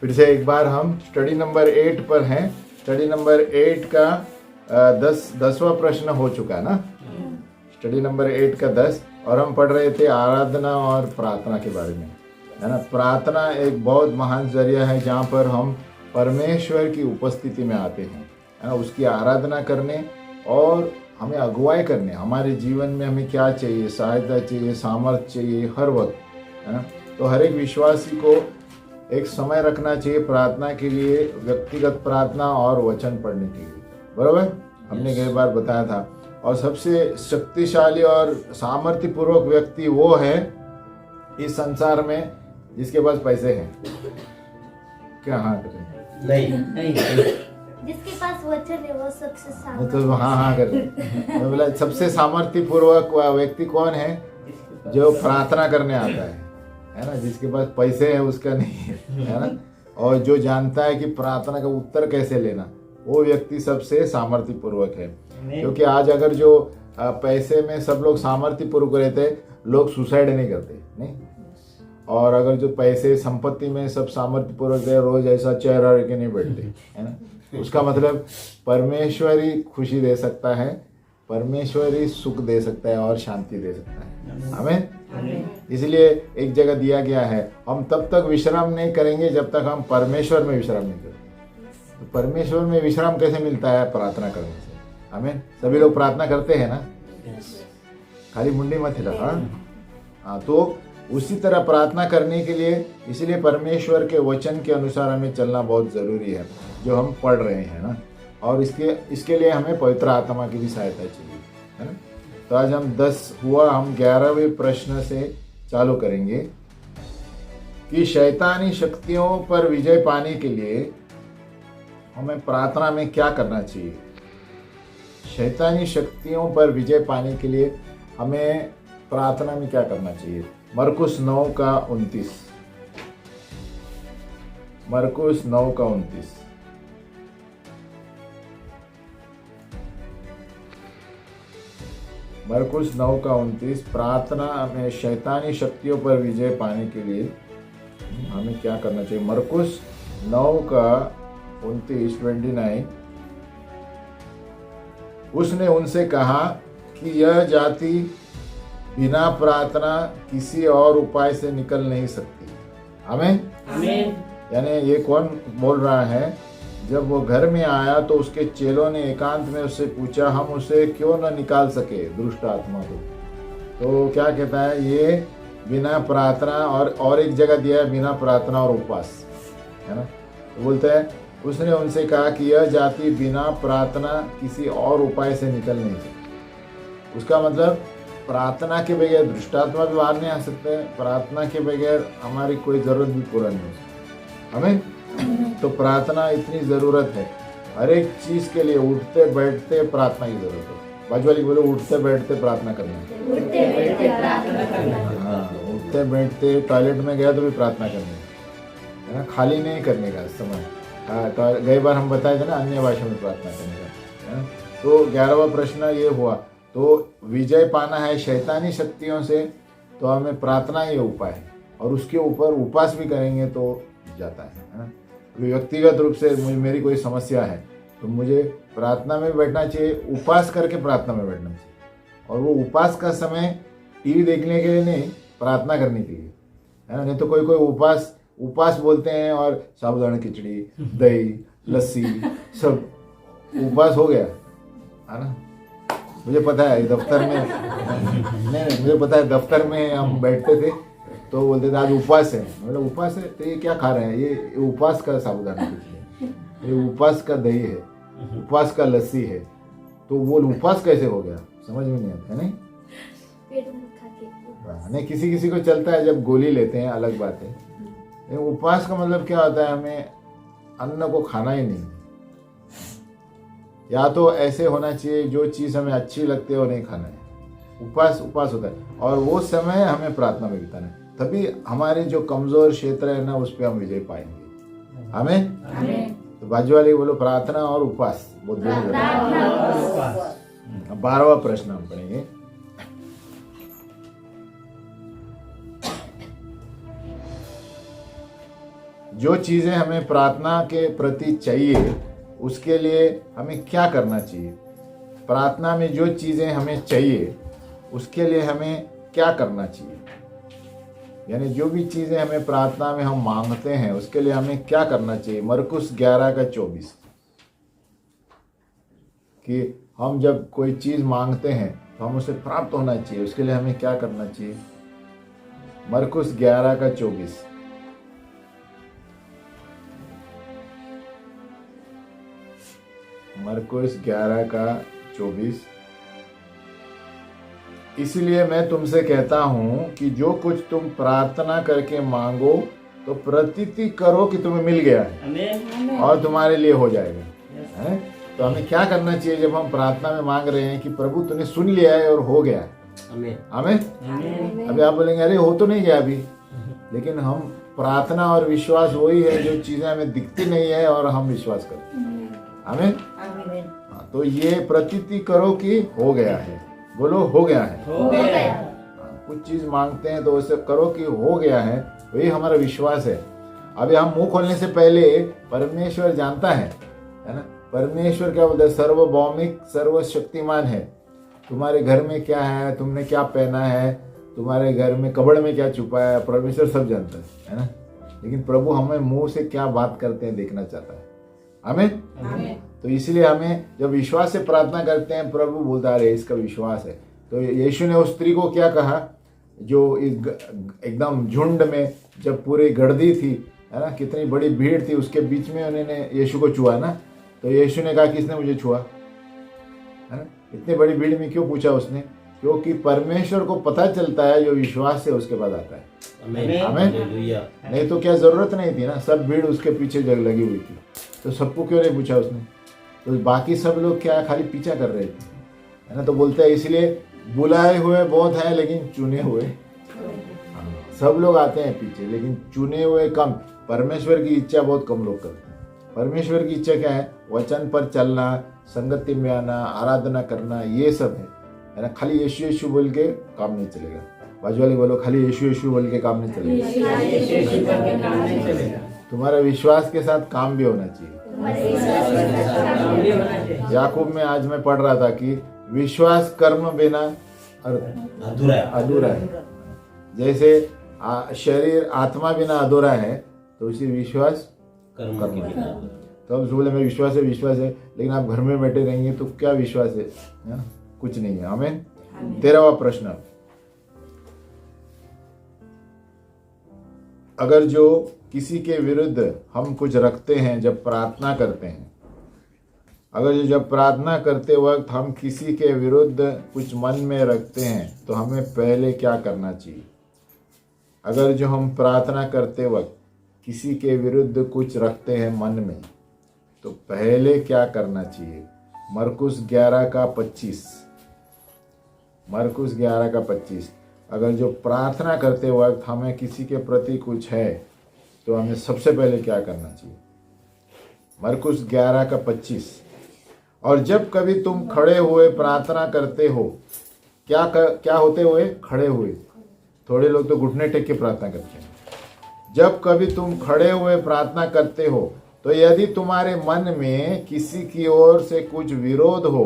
फिर से एक बार हम स्टडी नंबर 8 पर हैं। स्टडी नंबर 8 का 10वां प्रश्न हो चुका है ना। स्टडी नंबर 8 का 10, और हम पढ़ रहे थे आराधना और प्रार्थना के बारे में, है ना। प्रार्थना एक बहुत महान जरिया है जहाँ पर हम परमेश्वर की उपस्थिति में आते हैं, है ना, उसकी आराधना करने और हमें अगुवाई करने। हमारे जीवन में हमें क्या चाहिए, सहायता चाहिए, सामर्थ्य चाहिए हर वक्त, है ना। तो हर एक विश्वासी को एक समय रखना चाहिए प्रार्थना के लिए, व्यक्तिगत प्रार्थना और वचन पढ़ने के लिए, बराबर। हमने कई बार बताया था। और सबसे शक्तिशाली और सामर्थ्यपूर्वक व्यक्ति वो है इस संसार में जिसके पास पैसे हैं। क्या हाँ करें? नहीं जिसके पास वचन है वो सबसे सामर्थ्य। तो हाँ कर तो बोला सबसे सामर्थ्यपूर्वक व्यक्ति कौन है? जो प्रार्थना करने आता है ना। जिसके पास पैसे है उसका नहीं है ना। और जो जानता है कि प्रार्थना का उत्तर कैसे लेना, वो व्यक्ति सबसे सामर्थ्यपूर्वक है। क्योंकि आज अगर जो पैसे में सब लोग सामर्थ्यपूर्वक रहते, लोग सुसाइड नहीं करते, नहीं। और अगर जो पैसे संपत्ति में सब सामर्थ्यपूर्वक है, रोज ऐसा चेहरा रख के नहीं बैठते, है ना। उसका मतलब परमेश्वर ही खुशी दे सकता है, परमेश्वर ही सुख दे सकता है और शांति दे सकता है। हमें इसलिए एक जगह दिया गया है, हम तब तक विश्राम नहीं करेंगे जब तक हम परमेश्वर में विश्राम नहीं करेंगे। तो परमेश्वर में विश्राम कैसे मिलता है? प्रार्थना करने से। हमें सभी लोग प्रार्थना करते हैं ना, खाली मुंडी मत हिला। हाँ, तो उसी तरह प्रार्थना करने के लिए इसलिए परमेश्वर के वचन के अनुसार हमें चलना बहुत ज़रूरी है, जो हम पढ़ रहे हैं ना। और इसके लिए हमें पवित्र आत्मा की भी सहायता चाहिए, है ना। तो आज हम 10 हुआ, हम 11वें प्रश्न से चालू करेंगे कि शैतानी शक्तियों पर विजय पाने के लिए हमें प्रार्थना में क्या करना चाहिए। शैतानी शक्तियों पर विजय पाने के लिए हमें प्रार्थना में क्या करना चाहिए। मरकुस 9 का 29, मरकुस 9 का 29। मरकुस 9 का 29, प्रार्थना में शैतानी शक्तियों पर विजय पाने के लिए हमें क्या करना चाहिए। मरकुस 9 का 29। उसने उनसे कहा कि यह जाति बिना प्रार्थना किसी और उपाय से निकल नहीं सकती। आमीन। यानी ये कौन बोल रहा है? जब वो घर में आया तो उसके चेलों ने एकांत में उससे पूछा, हम उसे क्यों न निकाल सके दुष्ट आत्मा को। तो क्या कहता है? ये बिना प्रार्थना और एक जगह दिया है बिना प्रार्थना और उपवास, है ना। तो बोलते हैं उसने उनसे कहा कि यह जाति बिना प्रार्थना किसी और उपाय से निकल नहीं सकती। उसका मतलब प्रार्थना के बगैर दुष्टात्मा भी बाहर नहीं आ सकते, प्रार्थना के बगैर हमारी कोई ज़रूरत भी पूरा नहीं हो सकती। हमें तो प्रार्थना इतनी ज़रूरत है, हर एक चीज़ के लिए उठते बैठते प्रार्थना की ज़रूरत है। बाजू वाली बोलो उठते बैठते प्रार्थना करना। हाँ, उठते बैठते टॉयलेट में गया तो भी प्रार्थना करनी है ना, खाली नहीं करने का समय। तो कई बार हम बताए थे ना अन्य भाषा में प्रार्थना करने का, है ना। तो 11वां प्रश्न ये हुआ। तो विजय पाना है शैतानी शक्तियों से, तो हमें प्रार्थना ही उपाय है, और उसके ऊपर उपवास भी करेंगे तो जाता है ना। व्यक्तिगत रूप से मेरी कोई समस्या है तो मुझे प्रार्थना में बैठना चाहिए, उपवास करके प्रार्थना में बैठना चाहिए। और वो उपवास का समय टीवी देखने के लिए नहीं, प्रार्थना करने के लिए, है ना। नहीं तो कोई उपवास बोलते हैं और साबूदाना खिचड़ी, दही, लस्सी सब उपवास हो गया, है ना। मुझे पता है दफ्तर में नहीं मुझे पता है दफ्तर में हम बैठते थे तो बोलते थे आज उपवास है। मतलब उपवास है तो ये क्या खा रहे हैं? ये उपवास का साबूदाना खिचड़ी, ये उपवास का दही है, उपवास का लस्सी है। तो वो उपवास कैसे हो गया समझ में नहीं आता है। नहीं किसी को चलता है जब गोली लेते हैं, अलग बात है। उपवास का मतलब क्या होता है? हमें अन्न को खाना ही नहीं, या तो ऐसे होना चाहिए जो चीज़ हमें अच्छी लगती है वो नहीं खाना है। उपवास होता है और वो समय हमें प्रार्थना में बिताना है, तभी हमारे जो कमजोर क्षेत्र है ना उस पर हम विजय पाएंगे। हमें तो बाजू वाले बोलो प्रार्थना और उपवास बहुत जरूरी है। 12वां प्रश्न हम पढ़ेंगे। जो चीजें हमें प्रार्थना के प्रति चाहिए उसके लिए हमें क्या करना चाहिए। प्रार्थना में जो चीजें हमें चाहिए उसके लिए हमें क्या करना चाहिए, यानी जो भी चीजें हमें प्रार्थना में हम मांगते हैं उसके लिए हमें क्या करना चाहिए। मरकुस 11:24 कि हम जब कोई चीज मांगते हैं तो हम उसे प्राप्त होना चाहिए, उसके लिए हमें क्या करना चाहिए। मरकुस 11:24। मरकुस 11:24। इसलिए मैं तुमसे कहता हूं कि जो कुछ तुम प्रार्थना करके मांगो तो प्रतीति करो कि तुम्हें मिल गया है और तुम्हारे लिए हो जाएगा। है? तो हमें क्या करना चाहिए जब हम प्रार्थना में मांग रहे हैं कि प्रभु तूने सुन लिया है और हो गया है। हमें अभी आप बोलेंगे अरे हो तो नहीं गया अभी, लेकिन हम प्रार्थना और विश्वास वही है जो चीजें हमें दिखती नहीं है और हम विश्वास करते हैं। हमें तो ये प्रतीति करो कि हो गया है। बोलो हो गया है। हो गया। कुछ चीज मांगते हैं तो उसे करो कि हो गया है, वही हमारा विश्वास है। अभी हम मुंह खोलने से पहले परमेश्वर जानता है ना। परमेश्वर क्या बोलता है, सर्वभौमिक सर्वशक्तिमान है। तुम्हारे घर में क्या है, तुमने क्या पहना है, तुम्हारे घर में कबड़ में क्या छुपा है, परमेश्वर सब जानता है ना। लेकिन प्रभु हमें मुंह से क्या बात करते हैं देखना चाहता है। आमीन। तो इसलिए हमें जब विश्वास से प्रार्थना करते हैं प्रभु बोलता है इसका विश्वास है। तो यीशु ने उस स्त्री को क्या कहा जो एकदम झुंड में जब पूरी गर्दी थी, है ना, कितनी बड़ी भीड़ थी, उसके बीच में उन्होंने यीशु को छुआ ना। तो यीशु ने कहा किसने मुझे छुआ, है ना। इतनी बड़ी भीड़ में क्यों पूछा उसने, क्योंकि परमेश्वर को पता चलता है जो विश्वास से उसके बाद आता है। आमीन। नहीं तो क्या जरूरत नहीं थी ना, सब भीड़ उसके पीछे जग लगी हुई थी, तो सबको क्यों नहीं पूछा उसने। तो बाकी सब लोग क्या खाली पीछा कर रहे थे, है ना। तो बोलते हैं इसलिए बुलाए हुए बहुत हैं लेकिन चुने हुए, सब लोग आते हैं पीछे लेकिन चुने हुए कम। परमेश्वर की इच्छा बहुत कम लोग करते हैं। परमेश्वर की इच्छा क्या है, वचन पर चलना, संगति में आना, आराधना करना, ये सब है ना। खाली यीशु यीशु बोल के काम नहीं चलेगा। बाजू वाले बोलो खाली यीशु यीशु बोल के काम नहीं चलेगा। तुम्हारा विश्वास के साथ काम भी होना चाहिए। याकूब में आज मैं पढ़ रहा था कि विश्वास कर्म बिना अधूरा है। जैसे शरीर आत्मा बिना अधूरा है तो उसी विश्वास कर्म बिना। तो अब बोले मेरा विश्वास है, लेकिन आप घर में बैठे रहेंगे तो क्या विश्वास है ना? कुछ नहीं है। आमीन। 13वां प्रश्न, अगर जो किसी के विरुद्ध हम कुछ रखते हैं जब प्रार्थना करते हैं, अगर जब प्रार्थना करते वक्त हम किसी के विरुद्ध कुछ मन में रखते हैं तो हमें पहले क्या करना चाहिए। अगर जो हम प्रार्थना करते वक्त किसी के विरुद्ध कुछ रखते हैं मन में तो पहले क्या करना चाहिए। मरकुस 11:25। मरकुस 11:25। अगर जो प्रार्थना करते वक्त हमें किसी के प्रति कुछ है तो हमें सबसे पहले क्या करना चाहिए। मरकुस 11:25। और जब कभी तुम खड़े हुए प्रार्थना करते हो, क्या होते हुए, खड़े हुए। थोड़े लोग तो घुटने टेक के प्रार्थना करते हैं। जब कभी तुम खड़े हुए प्रार्थना करते हो तो यदि तुम्हारे मन में किसी की ओर से कुछ विरोध हो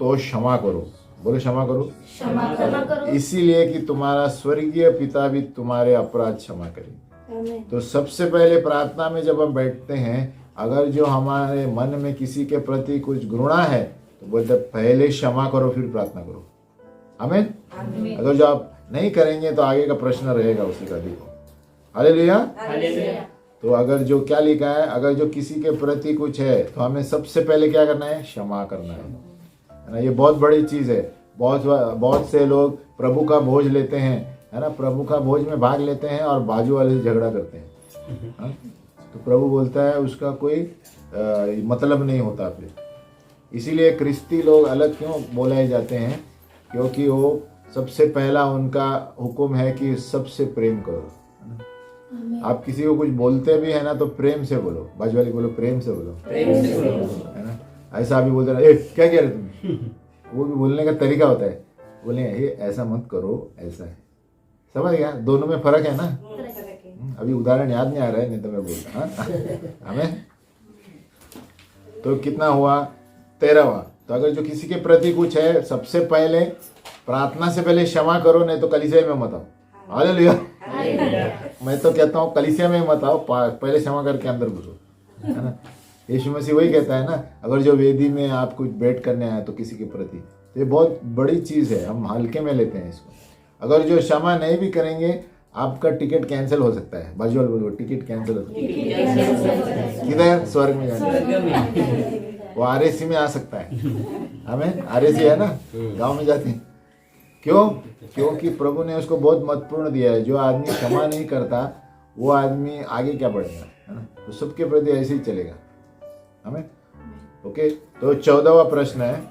तो क्षमा करो। बोलो क्षमा करो। क्षमा करो। इसीलिए कि तुम्हारा स्वर्गीय पिता भी तुम्हारे अपराध क्षमा करे। तो सबसे पहले प्रार्थना में जब हम बैठते हैं, अगर जो हमारे मन में किसी के प्रति कुछ घृणा है तो बोलते पहले क्षमा करो फिर प्रार्थना करो। आमीन। अगर जो आप नहीं करेंगे तो आगे का प्रश्न रहेगा उसी का। देखो हालेलुया। तो अगर जो क्या लिखा है, अगर जो किसी के प्रति कुछ है तो हमें सबसे पहले क्या करना है, क्षमा करना है ना। ये बहुत बड़ी चीज है। बहुत से लोग प्रभु का भोज लेते हैं, है ना, प्रभु का भोज में भाग लेते हैं और बाजू वाले से झगड़ा करते हैं। तो प्रभु बोलता है उसका कोई मतलब नहीं होता फिर। इसीलिए क्रिस्ती लोग अलग क्यों बोले जाते हैं, क्योंकि वो सबसे पहला उनका हुक्म है कि सबसे प्रेम करो। आप किसी को कुछ बोलते भी है ना तो प्रेम से बोलो। बाजू वाले बोलो प्रेम से बोलो, है ना। ऐसा भी बोलते रहे क्या कह रहे तुम, वो भी बोलने का तरीका होता है। बोले ऐसा मत करो, ऐसा है। समझ गया, दोनों में फर्क है ना। अभी उदाहरण याद नहीं आ रहा है, नहीं तो मैं बोलता। हाँ हमें तो कितना हुआ 13वां। तो अगर जो किसी के प्रति कुछ है, सबसे पहले प्रार्थना से पहले क्षमा करो, नहीं तो कलीसिया में मत आओ। हालेलुया। मैं तो कहता हूँ कलीसिया में मत आओ, पहले क्षमा करके अंदर घुसो, है ना। यीशु मसीह वही कहता है ना, अगर जो वेदी में आप कुछ भेंट करने आए तो किसी के प्रति, तो ये बहुत बड़ी चीज़ है, हम हल्के में लेते हैं इसको। अगर जो क्षमा नहीं भी करेंगे, आपका टिकट कैंसिल हो सकता है। बाजू वाले बोलो टिकट कैंसिल हो सकता है। किधर? स्वर्ग में जाने, वो आरएसी में आ सकता है। हमें आरएसी है ना, गांव में जाते हैं। क्यों? क्योंकि प्रभु ने उसको बहुत महत्वपूर्ण दिया है। जो आदमी क्षमा नहीं करता, वो आदमी आगे क्या बढ़ेगा, है ना। तो सबके प्रति ऐसे ही चलेगा। हमें ओके। तो 14वां प्रश्न है,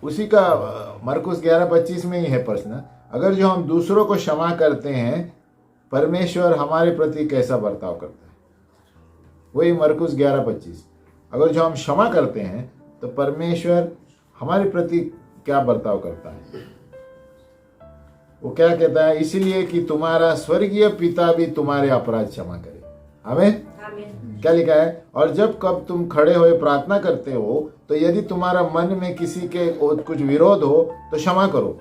उसी का मरकुस 11:25 में ही है प्रश्न। अगर जो हम दूसरों को क्षमा करते हैं, परमेश्वर हमारे प्रति कैसा बर्ताव करता है? वही मरकुस 11:25। अगर जो हम क्षमा करते हैं तो परमेश्वर हमारे प्रति क्या बर्ताव करता है? वो क्या कहता है? इसीलिए कि तुम्हारा स्वर्गीय पिता भी तुम्हारे अपराध क्षमा करे। हमें क्या लिखा है? और जब कब तुम खड़े हुए प्रार्थना करते हो, तो यदि तुम्हारा मन में किसी के कुछ विरोध हो तो क्षमा करो,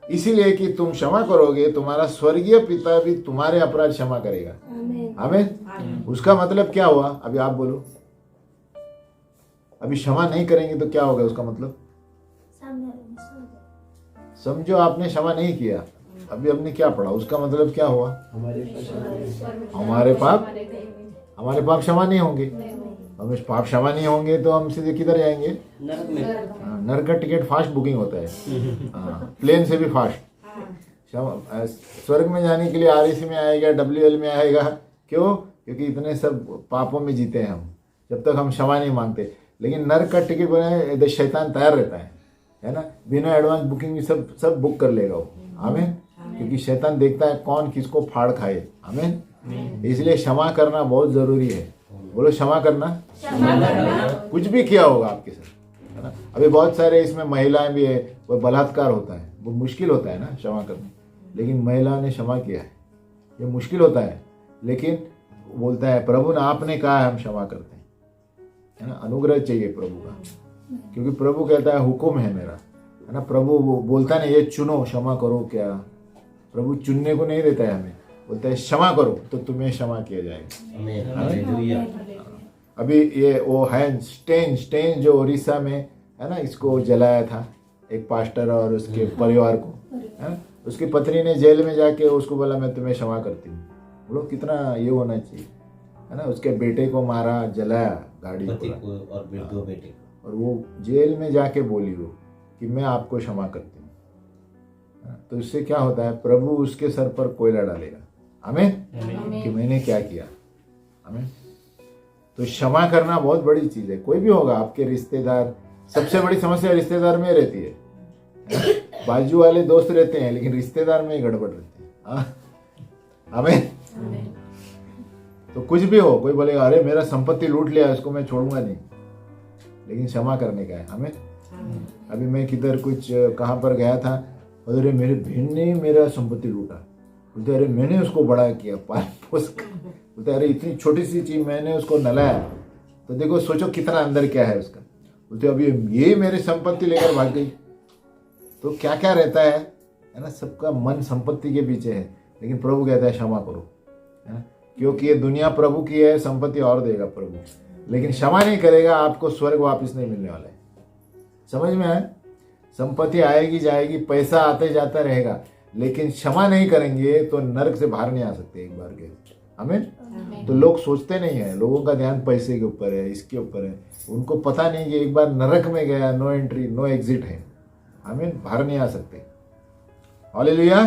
इसीलिए कि तुम क्षमा करोगे, तुम्हारा स्वर्गीय पिता भी तुम्हारे अपराध क्षमा करेगा। हमें उसका मतलब क्या हुआ? अभी आप बोलो। अभी क्षमा नहीं करेंगे तो क्या होगा उसका मतलब? समझो आपने क्षमा नहीं किया, अभी हमने क्या पढ़ा, उसका मतलब क्या हुआ? हमारे पाप क्षमा नहीं होंगे। हम इस पाप क्षमा नहीं होंगे तो हम सीधे किधर जाएंगे? नरक में। नरक का टिकट फास्ट बुकिंग होता है, प्लेन से भी फास्ट। स्वर्ग में जाने के लिए आरएसी में आएगा, WL में आएगा। क्यों? क्योंकि इतने सब पापों में जीते हैं हम, जब तक हम क्षमा नहीं मांगते। लेकिन नरक का टिकट बनाए शैतान तैयार रहता है ना, बिना एडवांस बुकिंग भी सब बुक कर लेगा वो। हमें क्योंकि शैतान देखता है कौन किसको फाड़ खाए। हमें इसलिए क्षमा करना बहुत जरूरी है। बोलो क्षमा करना। कुछ भी किया होगा आपके साथ, है ना। अभी बहुत सारे इसमें महिलाएं भी है, वो बलात्कार होता है, वो मुश्किल होता है ना क्षमा करना। लेकिन महिला ने क्षमा किया है, ये मुश्किल होता है, लेकिन बोलता है प्रभु ने आपने कहा है हम क्षमा करते हैं, है ना। अनुग्रह चाहिए प्रभु का, क्योंकि प्रभु कहता है हुक्म है मेरा, है ना। प्रभु बोलता नहीं ये चुनो क्षमा करो, क्या प्रभु चुनने को नहीं देता है हमें, बोलता है क्षमा करो तो तुम्हें क्षमा किया जाएगा। अभी ये वो है स्टेन जो उड़ीसा में है ना, इसको जलाया था एक पास्टर और उसके परिवार को, है ना। उसकी पत्नी ने जेल में जाके उसको बोला मैं तुम्हें क्षमा करती हूँ। बोलो कितना ये होना चाहिए, है ना। उसके बेटे को मारा, जलाया गाड़ी को और दो बेटे, और वो जेल में जाके बोली वो कि मैं आपको क्षमा करती हूँ। तो इससे क्या होता है? प्रभु उसके सर पर कोयला डालेगा। हमें कि मैंने क्या किया। हमें तो क्षमा करना बहुत बड़ी चीज है। कोई भी होगा, आपके रिश्तेदार, सबसे बड़ी समस्या रिश्तेदार में रहती है। बाजू वाले दोस्त रहते हैं लेकिन रिश्तेदार में ही गड़बड़ रहती है। हमें तो कुछ भी हो, कोई बोलेगा अरे मेरा संपत्ति लूट लिया, इसको मैं छोड़ूंगा नहीं, लेकिन क्षमा करने का है। हमें अभी मैं किधर कुछ कहाँ पर गया था, अरे मेरे बहन ने मेरा संपत्ति लूटा, बोलते अरे मैंने उसको बड़ा किया, पाल पोस, बोलते अरे इतनी छोटी सी चीज मैंने उसको नलाया, तो देखो सोचो कितना अंदर क्या है उसका। बोलते अभी ये मेरी संपत्ति लेकर भाग गई। तो क्या क्या रहता है ना, सबका मन संपत्ति के पीछे है। लेकिन प्रभु कहता है क्षमा करो, है ना, क्योंकि ये दुनिया प्रभु की है, संपत्ति और देगा प्रभु, लेकिन क्षमा नहीं करेगा आपको स्वर्ग वापस नहीं मिलने वाला है। समझ में आए? संपत्ति आएगी जाएगी, पैसा आते जाता रहेगा, लेकिन क्षमा नहीं करेंगे तो नरक से बाहर नहीं आ सकते एक बार के। हमें तो लोग सोचते नहीं है, लोगों का ध्यान पैसे के ऊपर है, इसके ऊपर है, उनको पता नहीं कि एक बार नरक में गया, नो एंट्री नो एग्जिट है। हमें बाहर नहीं आ सकते। हालेलुया।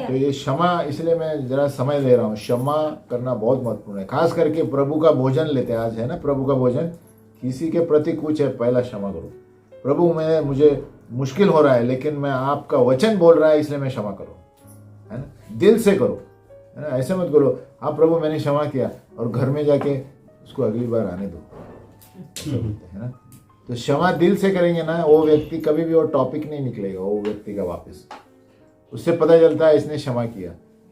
तो ये क्षमा, इसलिए मैं जरा समय ले रहा हूँ। क्षमा करना बहुत महत्वपूर्ण है, खास करके प्रभु का भोजन लेते हैं आज, है ना। प्रभु का भोजन, किसी के प्रति कुछ है, पहला क्षमा करो। प्रभु मुझे मुश्किल हो रहा है, लेकिन मैं आपका वचन बोल रहा है इसलिए मैं क्षमा करो, है ना। दिल से करो, है ना। ऐसे मत करो हाँ प्रभु मैंने क्षमा किया और घर में जाके उसको अगली बार आने दो, है ना। तो क्षमा दिल से करेंगे ना, वो व्यक्ति कभी भी वो टॉपिक नहीं निकलेगा वो व्यक्ति का वापस। उससे पता चलता है इसने क्षमा किया।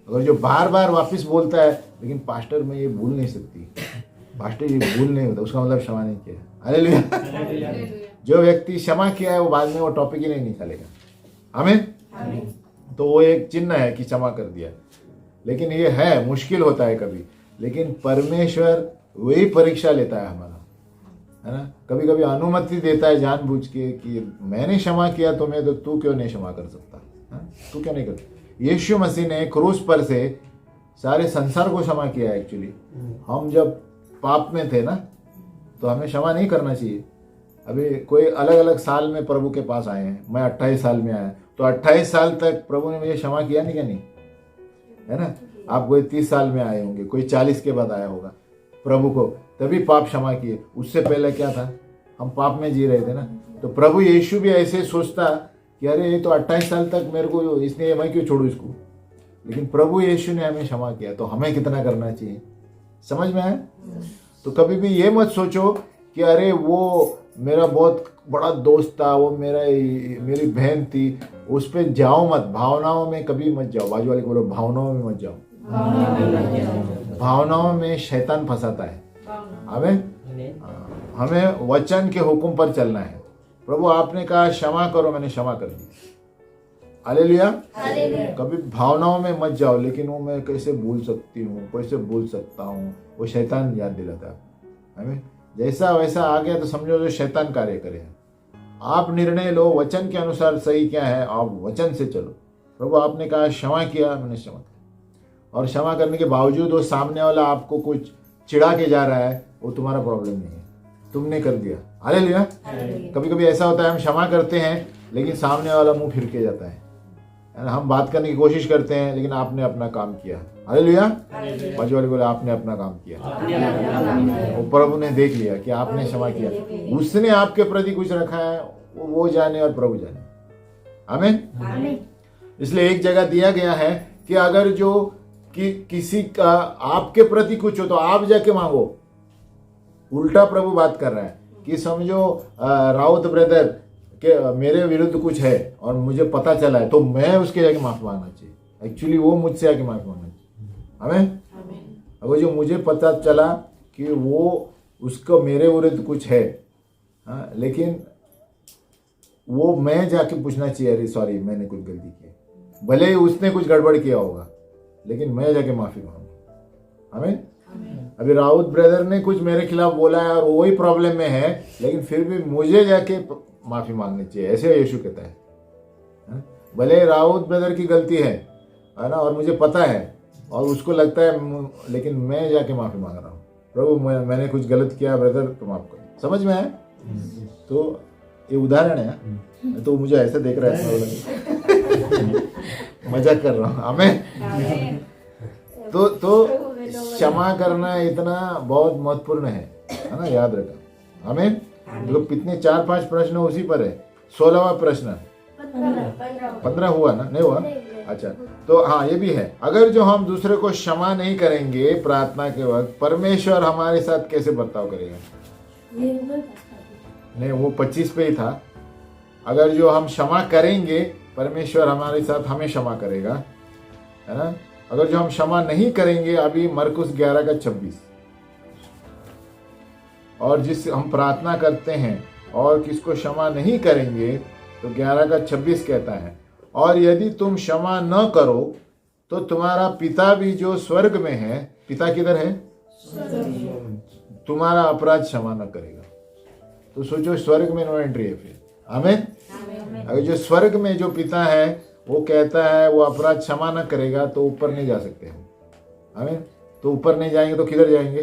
अगर जो बार बार वापस बोलता है लेकिन पास्टर मैं ये भूल नहीं सकती, पास्टर ये भूल नहीं होता, उसका मतलब क्षमा नहीं किया। हालेलुया। जो व्यक्ति क्षमा किया है वो बाद में वो टॉपिक ही नहीं निकालेगा। आमीन। तो वो एक चिन्ह है कि क्षमा कर दिया। लेकिन ये है, मुश्किल होता है कभी, लेकिन परमेश्वर वही परीक्षा लेता है हमारा, है ना। कभी कभी अनुमति देता है जानबूझ के कि मैंने क्षमा किया तुम्हें, तो तू क्यों नहीं क्षमा कर सकता, है? तू क्यों नहीं कर। यीशु मसीह ने क्रूस पर से सारे संसार को क्षमा किया। एक्चुअली हम जब पाप में थे ना, तो हमें क्षमा नहीं करना चाहिए। अभी कोई अलग अलग साल में प्रभु के पास आए हैं, मैं 28 साल में आया, तो 28 साल तक प्रभु ने मुझे क्षमा किया नहीं, क्या नहीं, है ना। आप कोई 30 साल में आए होंगे, कोई 40 के बाद आया होगा प्रभु को, तभी पाप क्षमा किए। उससे पहले क्या था, हम पाप में जी रहे थे ना। तो प्रभु यीशु भी ऐसे सोचता कि अरे ये तो 28 साल तक मेरे को इसने, मैं क्यों छोड़ू इसको। लेकिन प्रभु यीशु ने हमें क्षमा किया, तो हमें कितना करना चाहिए, समझ में आया। तो कभी भी ये मत सोचो कि अरे वो मेरा बहुत बड़ा दोस्त था, वो मेरी बहन थी, उस पर जाओ मत, भावनाओं में कभी मत जाओ। बाजू वाले को बोलो भावनाओं में मत जाओ। भावनाओं में शैतान फंसाता है। हमें वचन के हुक्म पर चलना है। प्रभु आपने कहा क्षमा करो, मैंने क्षमा कर दी। हालेलुया। कभी भावनाओं में मत जाओ, लेकिन वो मैं कैसे भूल सकती हूँ, कैसे भूल सकता हूँ, वो शैतान याद दिलाता है हमें। जैसा वैसा आ गया तो समझो जो शैतान कार्य करे। आप निर्णय लो वचन के अनुसार, सही क्या है, आप वचन से चलो। प्रभु आपने कहा क्षमा किया, मैंने क्षमा किया। और क्षमा करने के बावजूद वो सामने वाला आपको कुछ चिढ़ा के जा रहा है, वो तुम्हारा प्रॉब्लम नहीं है, तुमने कर दिया। हालेलुया। कभी कभी ऐसा होता है हम क्षमा करते हैं लेकिन सामने वाला मुंह फिर के जाता है। हम बात करने की कोशिश करते हैं लेकिन आपने अपना काम किया। हालेलुया। बाजू वाले बोले आपने अपना काम किया, वो प्रभु ने देख लिया कि आपने क्षमा किया, उसने आपके प्रति कुछ रखा है, वो जाने और प्रभु जाने। आमीन। इसलिए एक जगह दिया गया है कि अगर जो कि किसी का आपके प्रति कुछ हो तो आप जाके मांगो। उल्टा प्रभु बात कर रहा है कि समझो राउत ब्रदर के मेरे विरुद्ध कुछ है और मुझे पता चला है, तो मैं उसके जाके माफी मांगना चाहिए। एक्चुअली वो मुझसे आके माफी मांगना चाहिए। आमीन। अगर जो मुझे पता चला कि वो उसको मेरे विरुद्ध कुछ है, हाँ, लेकिन वो मैं जाके पूछना चाहिए, अरे सॉरी मैंने कुछ गलती की, भले ही उसने कुछ गड़बड़ किया होगा, लेकिन मैं जाके माफी मांगू। आमीन। अभी राउत ब्रदर ने कुछ मेरे खिलाफ बोला है और वही प्रॉब्लम में है, लेकिन फिर भी मुझे जाके माफी मांगनी चाहिए, ऐसे यीशु कहता है। भले राउत ब्रदर की गलती है ना, और मुझे पता है और उसको लगता है, लेकिन मैं जाके माफी मांग रहा हूँ। प्रभु मैंने कुछ गलत किया ब्रदर, तो माफ करो। समझ में आया। तो ये उदाहरण है, तो मुझे ऐसे देख रहा है मजाक कर रहा हूँ। आमीन। तो क्षमा करना इतना बहुत महत्वपूर्ण है ना, याद रखना। आमीन। देखो कितने 4-5 प्रश्न उसी पर है। 16वां प्रश्न 15 हुआ ना, नहीं हुआ? अच्छा, तो हाँ ये भी है, अगर जो हम दूसरे को क्षमा नहीं करेंगे प्रार्थना के वक्त, परमेश्वर हमारे साथ कैसे बर्ताव करेगा? नहीं, वो 25 पे ही था। अगर जो हम क्षमा करेंगे परमेश्वर हमारे साथ हमें क्षमा करेगा, है ना। अगर जो हम क्षमा नहीं करेंगे, अभी मरकुस 11:26, और जिस हम प्रार्थना करते हैं और किसको क्षमा नहीं करेंगे तो 11:26 कहता है, और यदि तुम क्षमा न करो तो तुम्हारा पिता भी जो स्वर्ग में है, पिता किधर है? तुम्हारा अपराध क्षमा न करेगा। तो सोचो स्वर्ग में नो एंट्री है फिर। आमीन। अगर जो स्वर्ग में जो पिता है वो कहता है वो अपराध क्षमा न करेगा, तो ऊपर नहीं जा सकते हम। आमीन। तो ऊपर नहीं जाएंगे तो किधर जाएंगे?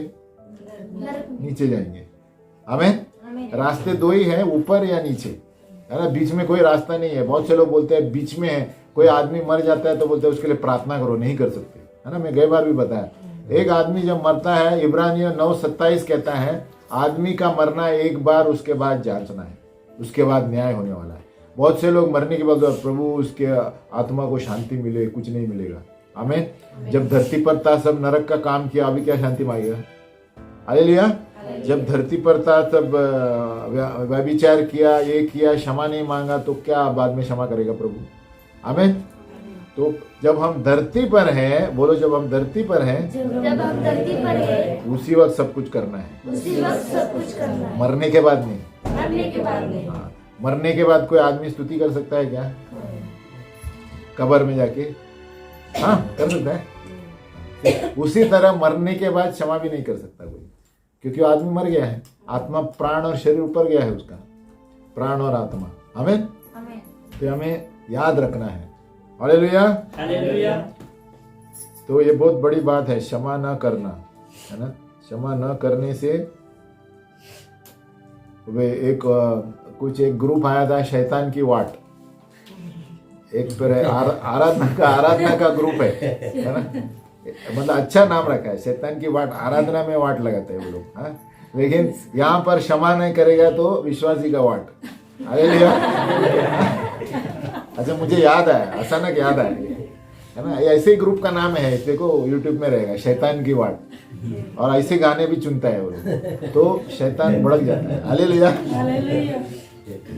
नीचे जाएंगे। आमीन। रास्ते दो ही है, ऊपर या नीचे, है ना। बीच में कोई रास्ता नहीं है। बहुत से लोग बोलते हैं बीच में है। कोई आदमी मर जाता है तो बोलते हैं उसके लिए प्रार्थना करो, नहीं कर सकते, है ना। मैं कई बार भी बताया, एक आदमी जब मरता है, इब्रानियों 9:27 कहता है आदमी का मरना एक बार, उसके बाद जांचना है, उसके बाद न्याय होने वाला है। बहुत से लोग मरने के बाद प्रभु उसके आत्मा को शांति मिले, कुछ नहीं मिलेगा। आमीन। जब धरती पर था सब नरक का काम किया, अभी क्या शांति मांगेगा? हालेलुया। जब धरती पर था तब व्यभिचार किया, ये किया, क्षमा नहीं मांगा, तो क्या बाद में क्षमा करेगा प्रभु? आमीन। तो जब हम धरती पर हैं, बोलो जब हम धरती पर हैं, जब हम धरती पर हैं, उसी वक्त सब कुछ करना है, उसी वक्त सब कुछ करना है, मरने के बाद नहीं। मरने के बाद नहीं। हाँ, मरने के बाद कोई आदमी स्तुति कर सकता है क्या? कब्र में जाके? हाँ, कर सकता है। उसी तरह मरने के बाद क्षमा भी नहीं कर सकता कोई, क्योंकि वो आदमी मर गया है। आत्मा, प्राण और शरीर ऊपर गया है उसका, प्राण और आत्मा। हमें तो हमें याद रखना है। Hallelujah, hallelujah. तो ये बहुत बड़ी बात है, क्षमा न करना, है ना। क्षमा न करने से वे एक ग्रुप आया था, शैतान की वाट। एक पर है आराधना का ग्रुप है ना। मतलब अच्छा नाम रखा है, शैतान की वाट, आराधना में वाट लगाते हैं वो लोग। हाँ, लेकिन यहाँ पर क्षमा नहीं करेगा तो विश्वासी का वाट। हालेलुया। अच्छा, मुझे याद आया, अचानक याद आया, है ना। ऐसे ही ग्रुप का नाम है, देखो यूट्यूब में रहेगा, शैतान की वाट। और ऐसे गाने भी चुनता है वो लोग, तो शैतान भड़क जाता है। हालेलुया।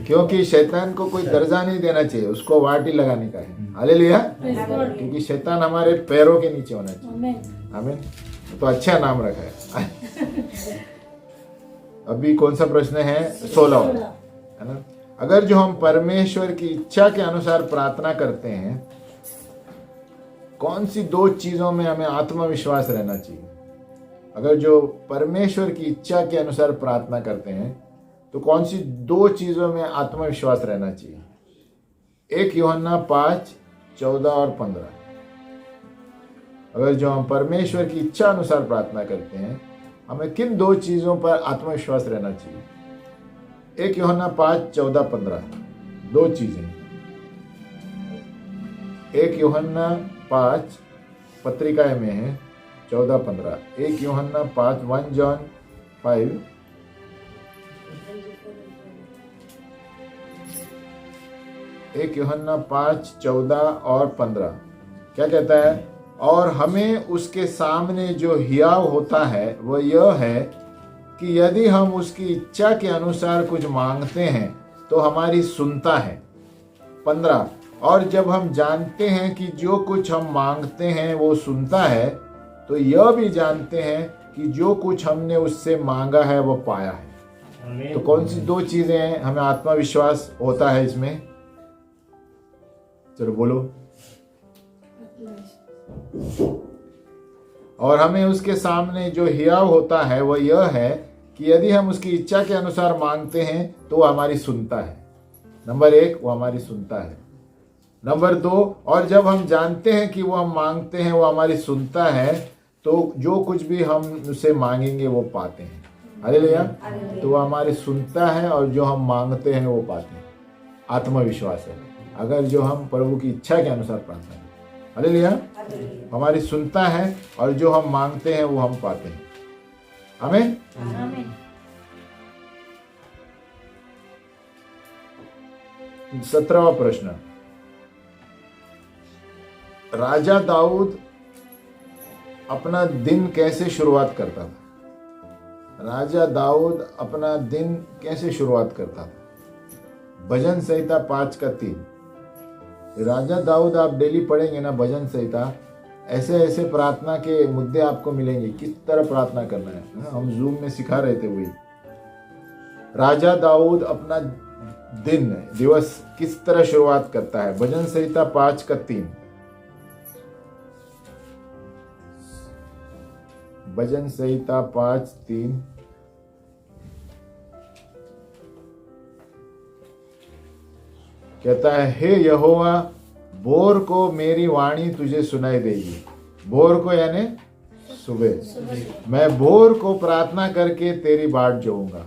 क्योंकि शैतान को कोई दर्जा नहीं देना चाहिए, उसको वाट ही लगाने का है। हालेलुया। क्योंकि शैतान हमारे पैरों के नीचे होना चाहिए। आमीन। तो अच्छा नाम रखा है। अभी कौन सा प्रश्न है? 16, है ना। अगर जो हम परमेश्वर की इच्छा के अनुसार प्रार्थना करते हैं, कौन सी 2 चीजों में हमें आत्मविश्वास रहना चाहिए? अगर जो परमेश्वर की इच्छा के अनुसार प्रार्थना करते हैं, तो कौन सी 2 चीजों में आत्मविश्वास रहना चाहिए? 1 यूहन्ना 5:14 और 15। अगर जो हम परमेश्वर की इच्छा अनुसार प्रार्थना करते हैं, हमें किन 2 चीजों पर आत्मविश्वास रहना चाहिए? 1 यूहन्ना 5:14-15, 2 चीजें। 1 यूहन्ना 5 पत्रिका में है, 14-15। 1 यूहन्ना 5, 1 John 5, 1 यूहन्ना 5:14 और 15 क्या कहता है? और हमें उसके सामने जो हियाव होता है वह यह है कि यदि हम उसकी इच्छा के अनुसार कुछ मांगते हैं तो हमारी सुनता है। 15, और जब हम जानते हैं कि जो कुछ हम मांगते हैं वो सुनता है, तो यह भी जानते हैं कि जो कुछ हमने उससे मांगा है वो पाया है। तो कौन सी 2 चीजें हैं हमें आत्मविश्वास होता है इसमें? चलो बोलो। और हमें उसके सामने जो हियाव होता है वह यह है कि यदि हम उसकी इच्छा के अनुसार मांगते हैं तो वो हमारी सुनता है। नंबर 1, वो हमारी सुनता है। नंबर 2, और जब हम जानते हैं कि वो हम मांगते हैं वो हमारी सुनता है, तो जो कुछ भी हम उससे मांगेंगे वो पाते हैं। हालेलुया। तो वो हमारी सुनता है और जो हम मांगते हैं वो पाते हैं। आत्मविश्वास है अगर जो हम प्रभु की इच्छा के अनुसार प्रार्थना करें। हालेलुया। हमारी सुनता है और जो हम मांगते हैं वो हम पाते हैं। आमीन। 17वां प्रश्न, राजा दाऊद अपना दिन कैसे शुरुआत करता था? राजा दाऊद अपना दिन कैसे शुरुआत करता था? भजन संहिता 5:3। राजा दाऊद आप डेली पढ़ेंगे ना भजन संहिता, ऐसे ऐसे प्रार्थना के मुद्दे आपको मिलेंगे, किस तरह प्रार्थना करना है। हम जूम में सिखा रहे थे वही। राजा दाऊद अपना दिवस किस तरह शुरुआत करता है? भजन संहिता 5:3। भजन संहिता 5:3 कहता है, हे यहोवा, भोर को मेरी वाणी तुझे सुनाई देगी। भोर को यानी सुबह। मैं भोर को प्रार्थना करके तेरी बाट जोऊंगा।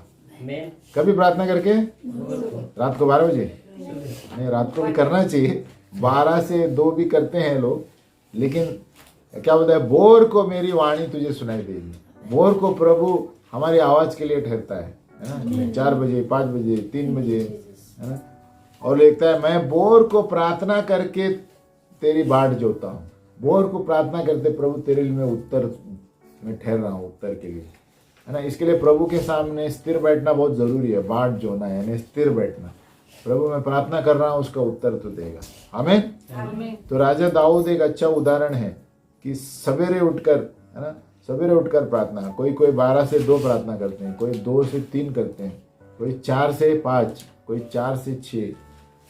कभी प्रार्थना करके? रात को 12 बजे नहीं, रात को भी करना चाहिए। 12 से 2 भी करते हैं लोग, लेकिन क्या बोलता है? भोर को मेरी वाणी तुझे सुनाई देगी। भोर को प्रभु हमारी आवाज के लिए ठहरता है ना। 4 बजे, 5 बजे, 3 बजे, है ना। और लिखता है, मैं भोर को प्रार्थना करके तेरी बाट जोता हूँ। भोर को प्रार्थना करते, प्रभु तेरे लिए मैं उत्तर में ठहर रहा हूँ, उत्तर के लिए, है ना। इसके लिए प्रभु के सामने स्थिर बैठना बहुत जरूरी है। बाट जोना यानी स्थिर बैठना, प्रभु मैं प्रार्थना कर रहा हूँ, उसका उत्तर तो देगा। आमीन। तो राजा दाऊद एक अच्छा उदाहरण है कि सवेरे उठकर, है ना, सवेरे उठकर प्रार्थना। कोई 12 से 2 प्रार्थना करते हैं, कोई 2 से 3 करते हैं, कोई 4 से 5, कोई 4 से 6।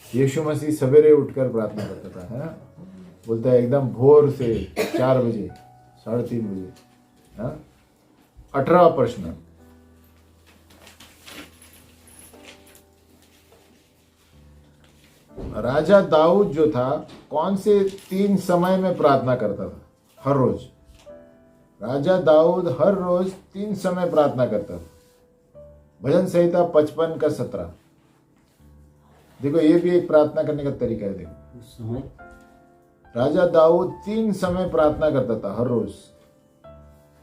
यीशु मसीह सवेरे उठकर प्रार्थना करता था, है ना, बोलता है एकदम भोर से 4 बजे, 3:30 बजे। 18वां प्रश्न, राजा दाऊद जो था कौन से 3 समय में प्रार्थना करता था हर रोज? राजा दाऊद हर रोज 3 समय प्रार्थना करता था। भजन संहिता 55 का 17। देखो ये भी एक प्रार्थना करने का तरीका है। देखो राजा दाऊद 3 समय प्रार्थना करता था हर रोज।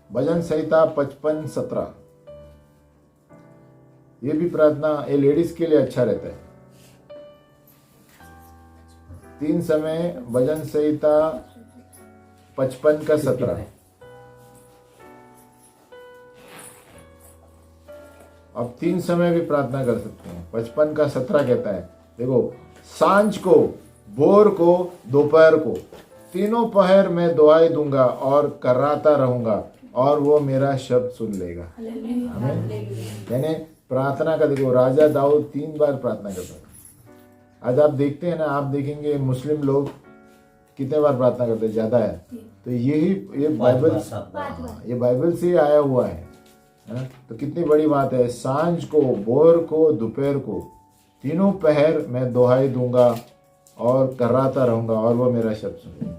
भजन संहिता 55:17। ये भी प्रार्थना ये लेडीज के लिए अच्छा रहता है। 3 समय भजन संहिता 55 का 17। अब 3 समय भी प्रार्थना कर सकते हैं। 55 का 17 कहता है, देखो, सांझ को, भोर को, दोपहर को, तीनों पहर मैं दुआएं दूंगा और कराता रहूंगा और वो मेरा शब्द सुन लेगा। यानी प्रार्थना का देखो, राजा दाऊद 3 बार प्रार्थना करता था। आज आप देखते हैं ना, आप देखेंगे मुस्लिम लोग कितने बार प्रार्थना करते हैं? ज्यादा है। तो ये बाइबल से आया हुआ है। तो कितनी बड़ी बात है। सांझ को, भोर को, दोपहर को, तीनों पहर मैं दुआएं दूंगा और कराता रहूंगा और वो मेरा शब्द सुनेगा।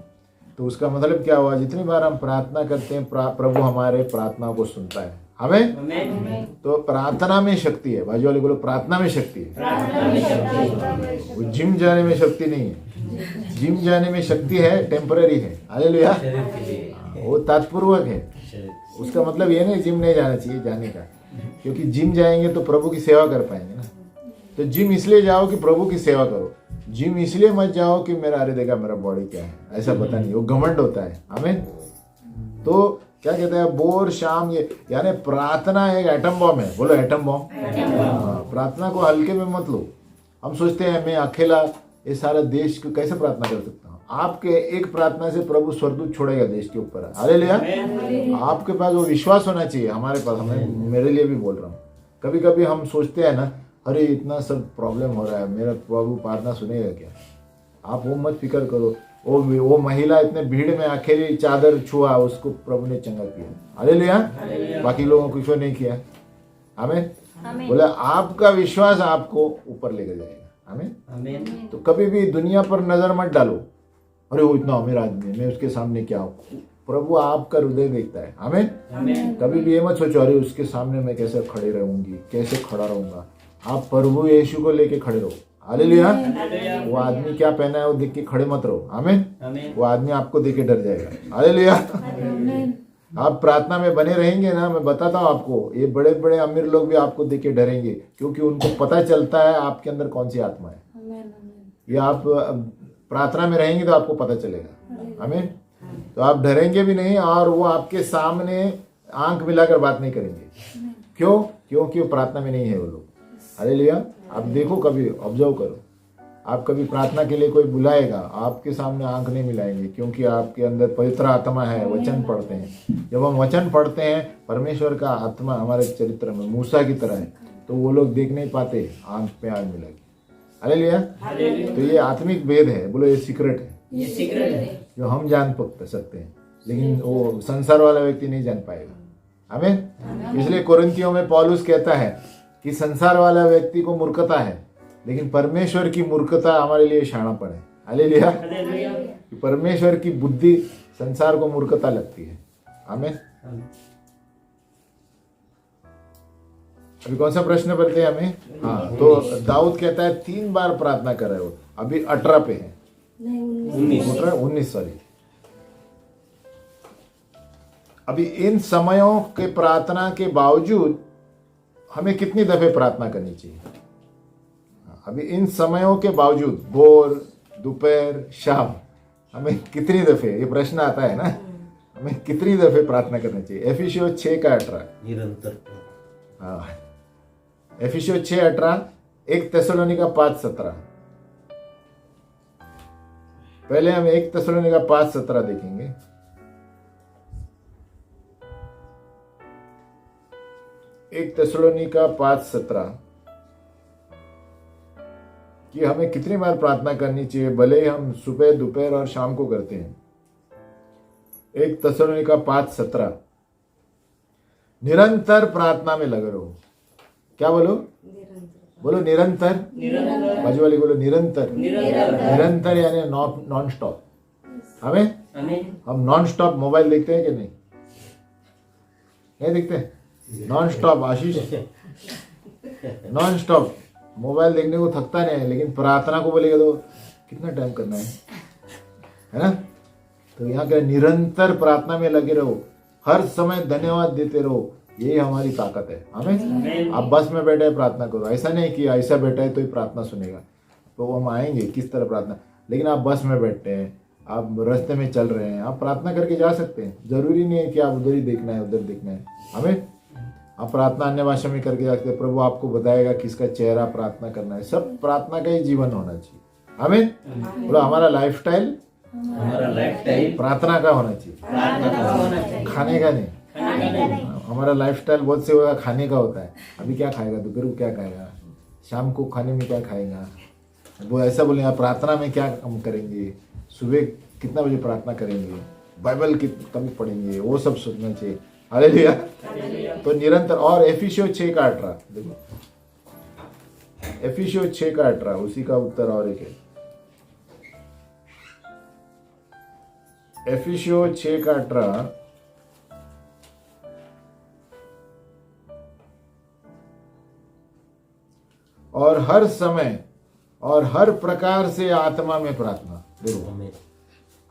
तो उसका मतलब क्या हुआ? जितनी बार हम प्रार्थना करते हैं प्रभु हमारे प्रार्थना को सुनता है। हमें तो प्रार्थना में शक्ति है। बाजू वाले बोलो, प्रार्थना में शक्ति है। वो जिम जाने में शक्ति नहीं है। जिम जाने में शक्ति है, टेम्पररी है। हालेलुया। वो तात्पूर्वक है। उसका मतलब ये नहीं जिम नहीं जाना चाहिए, जाने का, क्योंकि जिम जाएंगे तो प्रभु की सेवा कर पाएंगे ना। तो जिम इसलिए जाओ कि प्रभु की सेवा करो। जिम इसलिए मत जाओ कि मेरा, अरे देखा मेरा बॉडी क्या है, ऐसा पता नहीं, वो घमंड होता है। आमीन। तो क्या कहते हैं, बोर शाम, ये यानी प्रार्थना एक एटम बॉम्ब है। बोलो एटम बॉम्ब। प्रार्थना को हल्के में मत लो। हम सोचते हैं मैं अकेला ये सारा देश को कैसे प्रार्थना कर सकता हूँ। आपके एक प्रार्थना से प्रभु स्वर्गदूत छोड़ेगा देश के ऊपर। हालेलुया। आपके पास वो विश्वास होना चाहिए। हमारे पास, हमें, मेरे लिए भी बोल रहा हूँ, कभी कभी हम सोचते हैं ना, अरे इतना सब प्रॉब्लम हो रहा है, मेरा प्रभु प्रार्थना सुनेगा क्या? आप वो मत फिक्र करो। वो महिला इतने भीड़ में अकेली चादर छुआ, उसको प्रभु ने चंगा किया। हालेलुया। बाकी लोगों को क्यों नहीं किया? आमीन। बोले आपका विश्वास आपको ऊपर लेकर जाएगा। आमीन। तो कभी भी दुनिया पर नजर मत डालो, अरे वो इतना अमीर आदमी है, मैं उसके सामने क्या हूँ। प्रभु आपका हृदय देखता है। आमीन। कभी भी ये मत सोचो, अरे उसके सामने मैं कैसे खड़े रहूंगी, कैसे खड़ा रहूंगा। आप प्रभु यीशु को लेके खड़े रहो। हालेलुया। वो आदमी क्या पहना है वो देख के खड़े मत रहो। आमीन। वो आदमी आपको देख के डर जाएगा। हालेलुया। आप प्रार्थना में बने रहेंगे ना, मैं बताता हूँ आपको, ये बड़े बड़े अमीर लोग भी आपको देख के डरेंगे, क्योंकि उनको पता चलता है आपके अंदर कौन सी आत्मा है। ये आप प्रार्थना में रहेंगे तो आपको पता चलेगा। आमीन। तो आप डरेंगे भी नहीं और वो आपके सामने आंख मिलाकर बात नहीं करेंगे। क्यों? क्योंकि वो प्रार्थना में नहीं है वो लोग। हालेलुया। आप देखो, कभी ऑब्जर्व करो, आप कभी प्रार्थना के लिए कोई बुलाएगा, आपके सामने आंख नहीं मिलाएंगे, क्योंकि आपके अंदर पवित्र आत्मा है। वचन पढ़ते हैं, जब हम वचन पढ़ते हैं, परमेश्वर का आत्मा हमारे चरित्र में मूसा की तरह है, तो वो लोग देख नहीं पाते, आंख पे आंख मिला के। हालेलुया। तो ये आत्मिक भेद है। बोलो ये सीक्रेट है, ये सीक्रेट है जो हम जान सकते हैं, लेकिन वो संसार वाला व्यक्ति नहीं जान पाएगा। आमीन। इसलिए कोरिन्थियों में पौलुस कहता है कि संसार वाला व्यक्ति को मूर्खता है, लेकिन परमेश्वर की मूर्खता हमारे लिए शाणापन है। हालेलुया। परमेश्वर की बुद्धि संसार को मूर्खता लगती है। आमीन। अभी कौन सा प्रश्न पढ़ते हैं हमें? हाँ, तो दाऊद कहता है 3 बार प्रार्थना कर रहे हो। अभी 18 पे है, 19 सॉरी। अभी इन समयों के प्रार्थना के बावजूद हमें कितनी दफे प्रार्थना करनी चाहिए? अभी इन समयों के बावजूद, भोर, दोपहर, शाम, हमें कितनी दफे, ये प्रश्न आता है ना, हमें कितनी दफे प्रार्थना करनी चाहिए? एफिसियों 6 का 18 निरंतर। हाँ, एफिसियों 6:18 1 थिस्सलुनीका 5:17। पहले हम 1 थिस्सलुनीका 5:17 देखेंगे। 1 थिस्सलुनीका 5:17 कि हमें कितनी बार प्रार्थना करनी चाहिए, भले ही हम सुबह, दोपहर और शाम को करते हैं। 1 थिस्सलुनीका 5:17 निरंतर प्रार्थना में लगे रहो। क्या बोलो? बोलो निरंतर। बाजू वाले बोलो निरंतर। निरंतर यानी नॉन स्टॉप। हमें हम नॉन स्टॉप मोबाइल देखते हैं कि नहीं? नहीं देखते? नॉन स्टॉप आशीष, नॉन स्टॉप मोबाइल देखने को थकता नहीं है, लेकिन प्रार्थना को बोलेगा तो कितना टाइम करना है ना? तो यहाँ क्या, निरंतर प्रार्थना में लगे रहो, हर समय धन्यवाद देते रहो, यही हमारी ताकत है। हमें आप बस में बैठे प्रार्थना करो, ऐसा नहीं कि ऐसा बैठा है तो ही प्रार्थना सुनेगा, तो हम आएंगे किस तरह प्रार्थना। लेकिन आप बस में बैठते हैं, आप रास्ते में चल रहे हैं, आप प्रार्थना करके जा सकते हैं। जरूरी नहीं है कि आप उधर ही देखना है, उधर देखना है। हमें आप प्रार्थना अन्य भाषा में करके जा सकते हैं। प्रभु आपको बताएगा किसका चेहरा प्रार्थना करना है। सब प्रार्थना का ही जीवन होना चाहिए। हमें बोलो हमारा लाइफस्टाइल प्रार्थना का होना चाहिए, खाने का नहीं। हमारा लाइफस्टाइल बहुत से होगा खाने का होता है। अभी क्या खाएगा, दोपहर को क्या खाएगा, शाम को खाने में क्या खाएगा, वो ऐसा बोलेगा। प्रार्थना में क्या हम करेंगे, सुबह कितना बजे प्रार्थना करेंगे, बाइबल कभी पढ़ेंगे, वो सब सोचना चाहिए। हालेलुया। तो निरंतर। और एफिसियों 6:18 देखो, एफिसियों 6:18 उसी का उत्तर और एक है। एफिसियों 6:18 और हर समय और हर प्रकार से आत्मा में प्रार्थना। देखो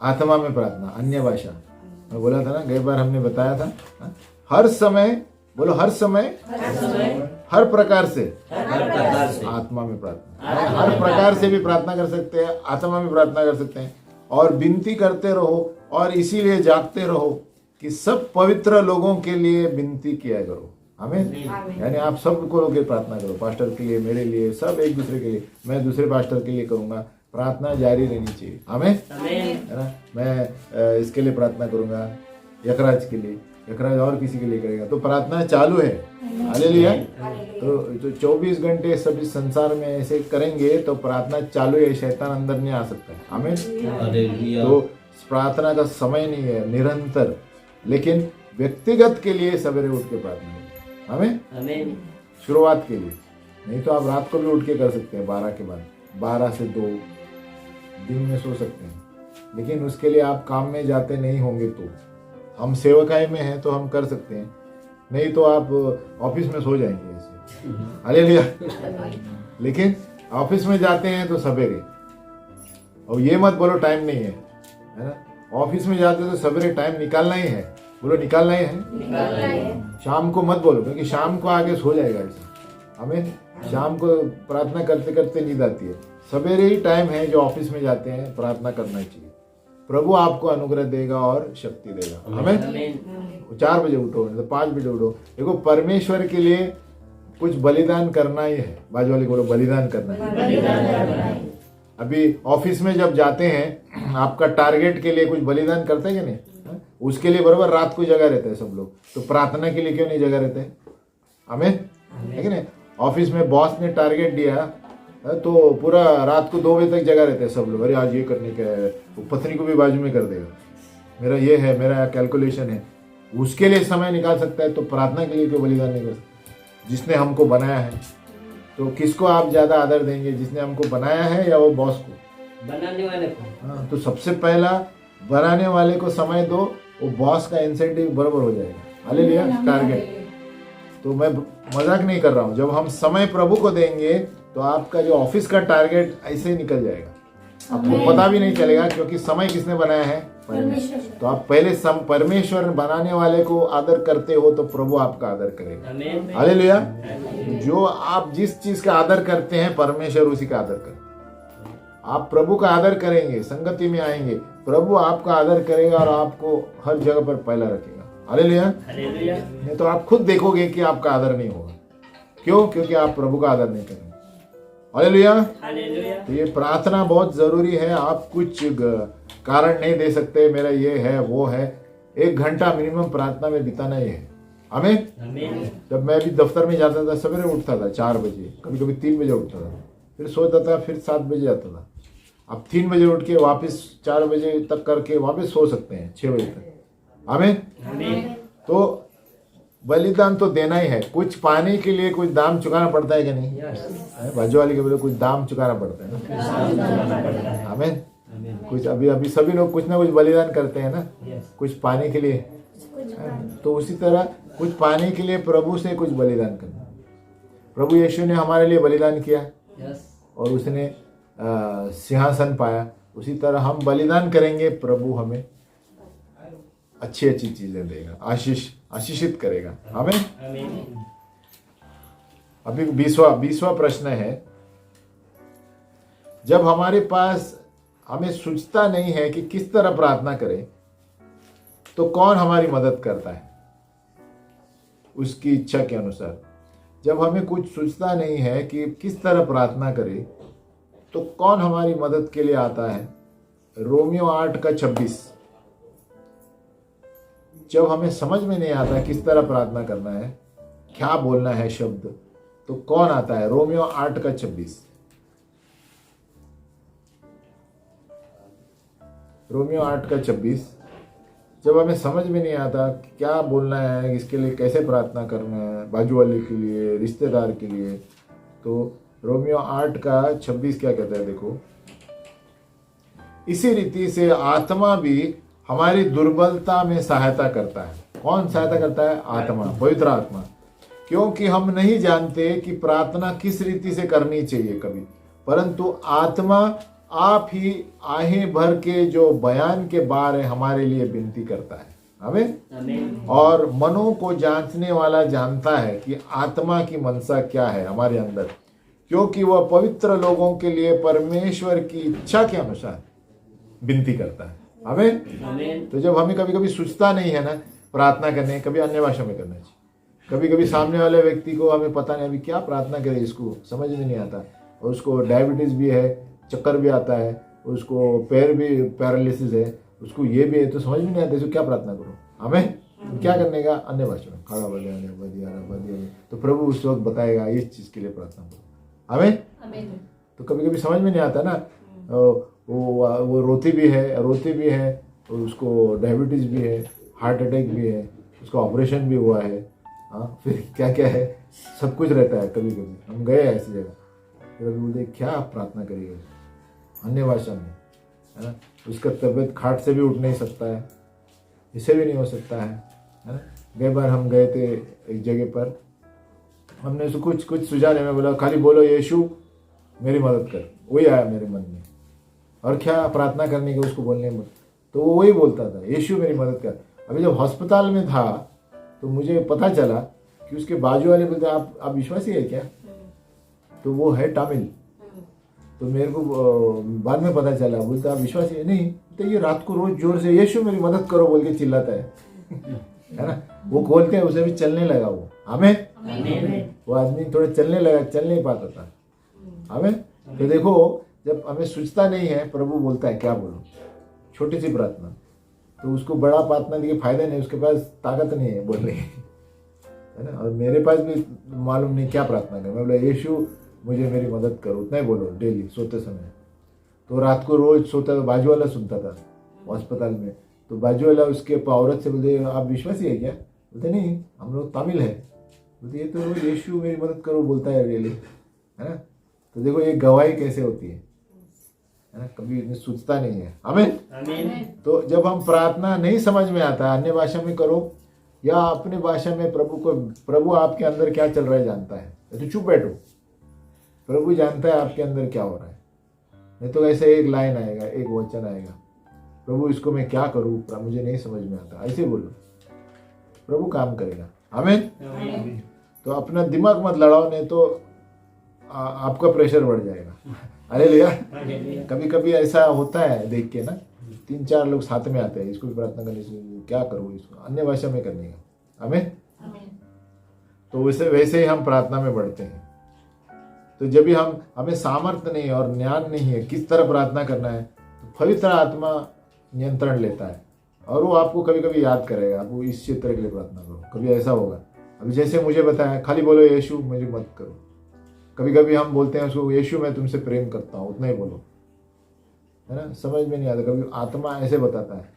आत्मा में प्रार्थना, अन्य भाषा मैं बोला था ना, गई बार हमने बताया था। हर समय, बोलो हर समय, हर प्रकार से आत्मा में प्रार्थना। हर प्रकार से भी प्रार्थना कर सकते हैं, आत्मा में प्रार्थना कर सकते हैं। और विनती करते रहो और इसीलिए जागते रहो कि सब पवित्र लोगों के लिए विनती किया करो। हमें यानी आप सबको लोग प्रार्थना करो, पास्टर के लिए, मेरे लिए, सब एक दूसरे के लिए, मैं दूसरे पास्टर के लिए करूंगा। प्रार्थना जारी रहनी चाहिए। हमें है ना, मैं इसके लिए प्रार्थना करूंगा, यकराज के लिए, यकराज और किसी के लिए करेगा, तो प्रार्थना चालू है। हालेलुया। तो 24 घंटे सभी संसार में ऐसे करेंगे तो प्रार्थना चालू है, शैतान अंदर नहीं आ सकता है। हमें तो प्रार्थना का समय नहीं है, निरंतर। लेकिन व्यक्तिगत के लिए सवेरे उठ के प्रार्थना करें। हमें शुरुआत के लिए, नहीं तो आप रात को भी उठ के कर सकते हैं, 12 के बाद, 12 से 2 दिन में सो सकते हैं। लेकिन उसके लिए आप काम में जाते नहीं होंगे, तो हम सेवकाई में हैं तो हम कर सकते हैं, नहीं तो आप ऑफिस में सो जाएंगे ऐसे। हालेलुया। लेकिन ऑफिस में जाते हैं तो सवेरे, और ये मत बोलो टाइम नहीं है ना। ऑफिस में जाते तो सवेरे टाइम निकालना ही है। बोलो निकालना ही है। शाम को मत बोलो, क्योंकि शाम को आगे सो जाएगा ऐसा। हमें शाम को प्रार्थना करते करते नींद आती है। सवेरे ही टाइम है जो ऑफिस में जाते हैं, प्रार्थना करना चाहिए। प्रभु आपको अनुग्रह देगा और शक्ति देगा। हमें 4 बजे उठो, तो 5 बजे उठो। देखो परमेश्वर के लिए कुछ बलिदान करना ही है। बाजू वाले बोलो बलिदान करना है। अभी ऑफिस में जब जाते हैं, आपका टारगेट के लिए कुछ बलिदान करते हैं कि नहीं? उसके लिए बराबर रात को जगा रहते हैं सब लोग, तो प्रार्थना के लिए क्यों नहीं जगा रहते? हमें है कि नहीं? ऑफिस में बॉस ने टारगेट दिया तो पूरा रात को 2 बजे तक जगा रहते हैं सब लोग। अरे आज ये करने का है, वो पत्नी को भी बाजू में कर देगा, मेरा ये है, मेरा कैलकुलेशन है। उसके लिए समय निकाल सकता है, तो प्रार्थना के लिए क्यों बलिदान नहीं कर सकता? जिसने हमको बनाया है, तो किसको आप ज्यादा आदर देंगे, जिसने हमको बनाया है या वो बॉस को? बनाने वाले को। हाँ, तो सबसे पहला बनाने वाले को समय दो, वो बॉस का इंसेंटिव बराबर हो जाएगा। हालेलुया। टारगेट तो मैं मजाक नहीं कर रहा हूँ। जब हम समय प्रभु को देंगे तो आपका जो ऑफिस का टारगेट ऐसे ही निकल जाएगा, आपको पता भी नहीं चलेगा, क्योंकि समय किसने बनाया है? परमेश्वर। तो आप पहले परमेश्वर बनाने वाले को आदर करते हो तो प्रभु आपका आदर करेगा। हालेलुया। जो आप जिस चीज का आदर करते हैं, परमेश्वर उसी का आदर करेगा। आप प्रभु का आदर करेंगे, संगति में आएंगे, प्रभु आपका आदर करेगा और आपको हर जगह पर पहला रखेगा। हालेलुया। नहीं तो आप खुद देखोगे कि आपका आदर नहीं होगा। क्यों? क्योंकि आप प्रभु का आदर नहीं करेंगे। हालेलुया। हालेलुया। तो ये प्रार्थना बहुत जरूरी है। आप कुछ कारण नहीं दे सकते, मेरा ये है वो है। 1 घंटा मिनिमम प्रार्थना में बिताना ही है। आमीन। आमीन। जब मैं भी दफ्तर में जाता था, सवेरे उठता था 4 बजे, कभी कभी 3 बजे उठता था, फिर सोता था, फिर 7 बजे जाता था। अब 3 बजे उठ के वापस 4 बजे तक करके वापस सो सकते हैं 6 बजे तक। आमीन। आमीन। तो बलिदान तो देना ही है। कुछ पाने के लिए कुछ दाम चुकाना पड़ता है कि नहीं? यस। बाजू वाले के बोले कुछ दाम चुकाना पड़ता है ना। आमीन। कुछ अभी सभी लोग कुछ ना कुछ बलिदान करते हैं ना, यस। कुछ पाने के लिए। कुछ पानी। तो उसी तरह कुछ पाने के लिए प्रभु से कुछ बलिदान करना। प्रभु यीशु ने हमारे लिए बलिदान किया यस। और उसने सिंहासन पाया। उसी तरह हम बलिदान करेंगे, प्रभु हमें अच्छी अच्छी चीजें देगा, आशीषित करेगा। हमें आमीन। अभी 20वां प्रश्न है, जब हमारे पास हमें सूझता नहीं है कि किस तरह प्रार्थना करें, तो कौन हमारी मदद करता है उसकी इच्छा के अनुसार? जब हमें कुछ सूझता नहीं है कि किस तरह प्रार्थना करें, तो कौन हमारी मदद के लिए आता है? रोमियो 8:26। जब हमें समझ में नहीं आता किस तरह प्रार्थना करना है, क्या बोलना है शब्द, तो कौन आता है? रोमियो 8:26। रोमियो 8:26। जब हमें समझ में नहीं आता कि क्या बोलना है, इसके लिए कैसे प्रार्थना करना है, बाजू वाले के लिए, रिश्तेदार के लिए, तो रोमियो 8:26 क्या कहता है? देखो, इसी रीति से आत्मा भी हमारी दुर्बलता में सहायता करता है। कौन सहायता करता है? आत्मा, पवित्र आत्मा। क्योंकि हम नहीं जानते कि प्रार्थना किस रीति से करनी चाहिए कभी, परंतु आत्मा आप ही आहें भर के जो बयान के बार है हमारे लिए विनती करता है। आमीन। आमीन। और मनों को जांचने वाला जानता है कि आत्मा की मनसा क्या है हमारे अंदर, क्योंकि वह पवित्र लोगों के लिए परमेश्वर की इच्छा के अनुसार विनती करता है। आमीन। आमीन। तो जब हमें कभी कभी सूझता नहीं है ना प्रार्थना करने, कभी अन्य भाषा में करना चाहिए। कभी कभी सामने वाले व्यक्ति को हमें पता नहीं अभी क्या प्रार्थना करें, इसको समझ में नहीं आता, और उसको डायबिटीज भी है, चक्कर भी आता है, उसको पैर भी पैरालिसिस है, उसको ये भी है, तो समझ में नहीं आता इसको क्या प्रार्थना करो। हमें क्या करने का? अन्य भाषा में खड़ा बदिया, तो प्रभु उस वक्त बताएगा इस चीज के लिए प्रार्थना करो। हमें तो कभी कभी समझ में नहीं आता ना, वो रोती भी है, और उसको डायबिटीज भी है, हार्ट अटैक भी है, उसका ऑपरेशन भी हुआ है, हाँ, फिर क्या क्या है, सब कुछ रहता है। कभी कभी हम गए ऐसी जगह, फिर अभी बोलते क्या आप प्रार्थना करिए अन्य भाषा में, है ना। उसका तबीयत खाट से भी उठ नहीं सकता है, इससे भी नहीं हो सकता है ना। कई बार हम गए थे एक जगह पर, हमने उसको कुछ सुझाने में बोला खाली बोलो यीशु मेरी मदद कर, वही आया मेरे मन में, और क्या प्रार्थना करने के उसको बोलने में, तो वो वही बोलता था यीशु मेरी मदद कर। अभी जब अस्पताल में था तो मुझे पता चला कि उसके बाजू वाले बोलते आप विश्वासी है क्या, तो वो है तमिल, तो मेरे को बाद में पता चला, बोलता आप विश्वासी है? नहीं, तो ये रात को रोज जोर से यीशु मेरी मदद करो बोल के चिल्लाता है ना। वो खोलते हैं, उसे भी चलने लगा वो। हमें वो आदमी थोड़ा चलने लगा, चल नहीं पाता था। हमें तो देखो, जब हमें सूझता नहीं है, प्रभु बोलता है क्या बोलो, छोटी सी प्रार्थना, तो उसको बड़ा प्रार्थना देखिए फायदा नहीं, उसके पास ताकत नहीं है बोलने की, है ना। और मेरे पास भी मालूम नहीं क्या प्रार्थना कर, मैं बोला यीशु मुझे मेरी मदद करो, उतना ही बोलो डेली सोते समय। तो रात को रोज सोता था, बाजू वाला सुनता था अस्पताल में, तो बाजू वाला उसके औरत से बोलते आप विश्वासी है क्या, बोलते नहीं हम लोग तमिल है, बोलते ये तो यीशु मेरी मदद करो बोलता है डेली, है ना। तो देखो ये गवाही कैसे होती है ना, कभी सूझता नहीं है। आमीन। तो जब हम प्रार्थना नहीं समझ में आता, अन्य भाषा में करो या अपने भाषा में, प्रभु आपके अंदर क्या चल रहा है जानता है, तो चुप बैठो, प्रभु जानता है आपके अंदर क्या हो रहा है। नहीं तो ऐसे एक लाइन आएगा, एक वचन आएगा, प्रभु इसको मैं क्या करूं, मुझे नहीं समझ में आता, ऐसे बोलो, प्रभु काम करेगा। आमीन। तो अपना दिमाग मत लड़ाओ, नहीं तो आपका प्रेशर बढ़ जाएगा। हालेलुया। कभी कभी ऐसा होता है देख के ना, 3-4 लोग साथ में आते हैं, इसको भी प्रार्थना करने से क्या करूँ, इसको अन्य भाषा में करने का। आमीन। तो वैसे ही हम प्रार्थना में बढ़ते हैं। तो जब भी हमें सामर्थ्य नहीं है और ज्ञान नहीं है किस तरह प्रार्थना करना है, तो पवित्र आत्मा नियंत्रण लेता है और वो आपको कभी कभी याद करेगा, आपको इस क्षेत्र के लिए प्रार्थना करो। कभी ऐसा होगा, अभी जैसे मुझे बताया, खाली बोलो यीशु मुझे मत करो। कभी कभी हम बोलते हैं उसको, यीशु मैं तुमसे प्रेम करता हूँ, उतना ही बोलो, है ना, समझ में नहीं आता। कभी आत्मा ऐसे बताता है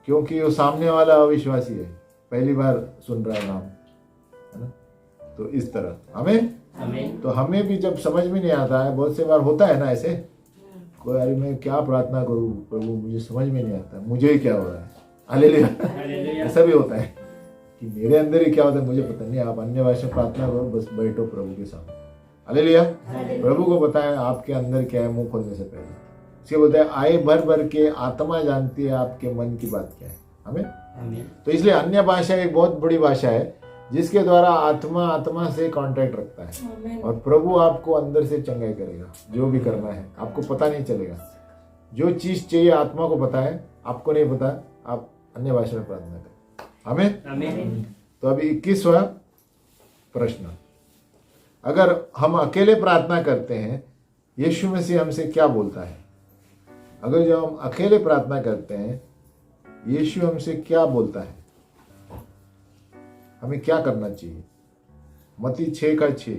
क्योंकि वो सामने वाला अविश्वासी है, पहली बार सुन रहा है नाम, है ना। तो इस तरह हमें तो हमें भी जब समझ में नहीं आता है, बहुत से बार होता है ना ऐसे, कोई अरे मैं क्या प्रार्थना करूं प्रभु, मुझे समझ में नहीं आता, मुझे ही क्या हो रहा है, हालेलुया। ऐसा भी होता है कि मेरे अंदर ही क्या होता है मुझे पता नहीं। आप अन्य भाषा प्रार्थना करो, बस बैठो प्रभु के सामने, हालेलुया। प्रभु को बताया आपके अंदर क्या है मुंह खोलने से पहले। इसके बोलते हैं आए भर भर के आत्मा जानती है आपके मन की बात क्या है, हमें। तो इसलिए अन्य भाषा एक बहुत बड़ी भाषा है जिसके द्वारा आत्मा आत्मा से कांटेक्ट रखता है और प्रभु आपको अंदर से चंगाई करेगा। जो भी करना है आपको पता नहीं चलेगा, जो चीज चाहिए आत्मा को पता है, आपको नहीं पता, आप अन्य भाषा में प्रार्थना करें, हमें। तो अभी 21वां प्रश्न, अगर हम अकेले प्रार्थना करते हैं यीशु मसीह हमसे क्या बोलता है? अगर जब हम अकेले प्रार्थना करते हैं यीशु हमसे क्या बोलता है, हमें क्या करना चाहिए? मत्ती 6:6,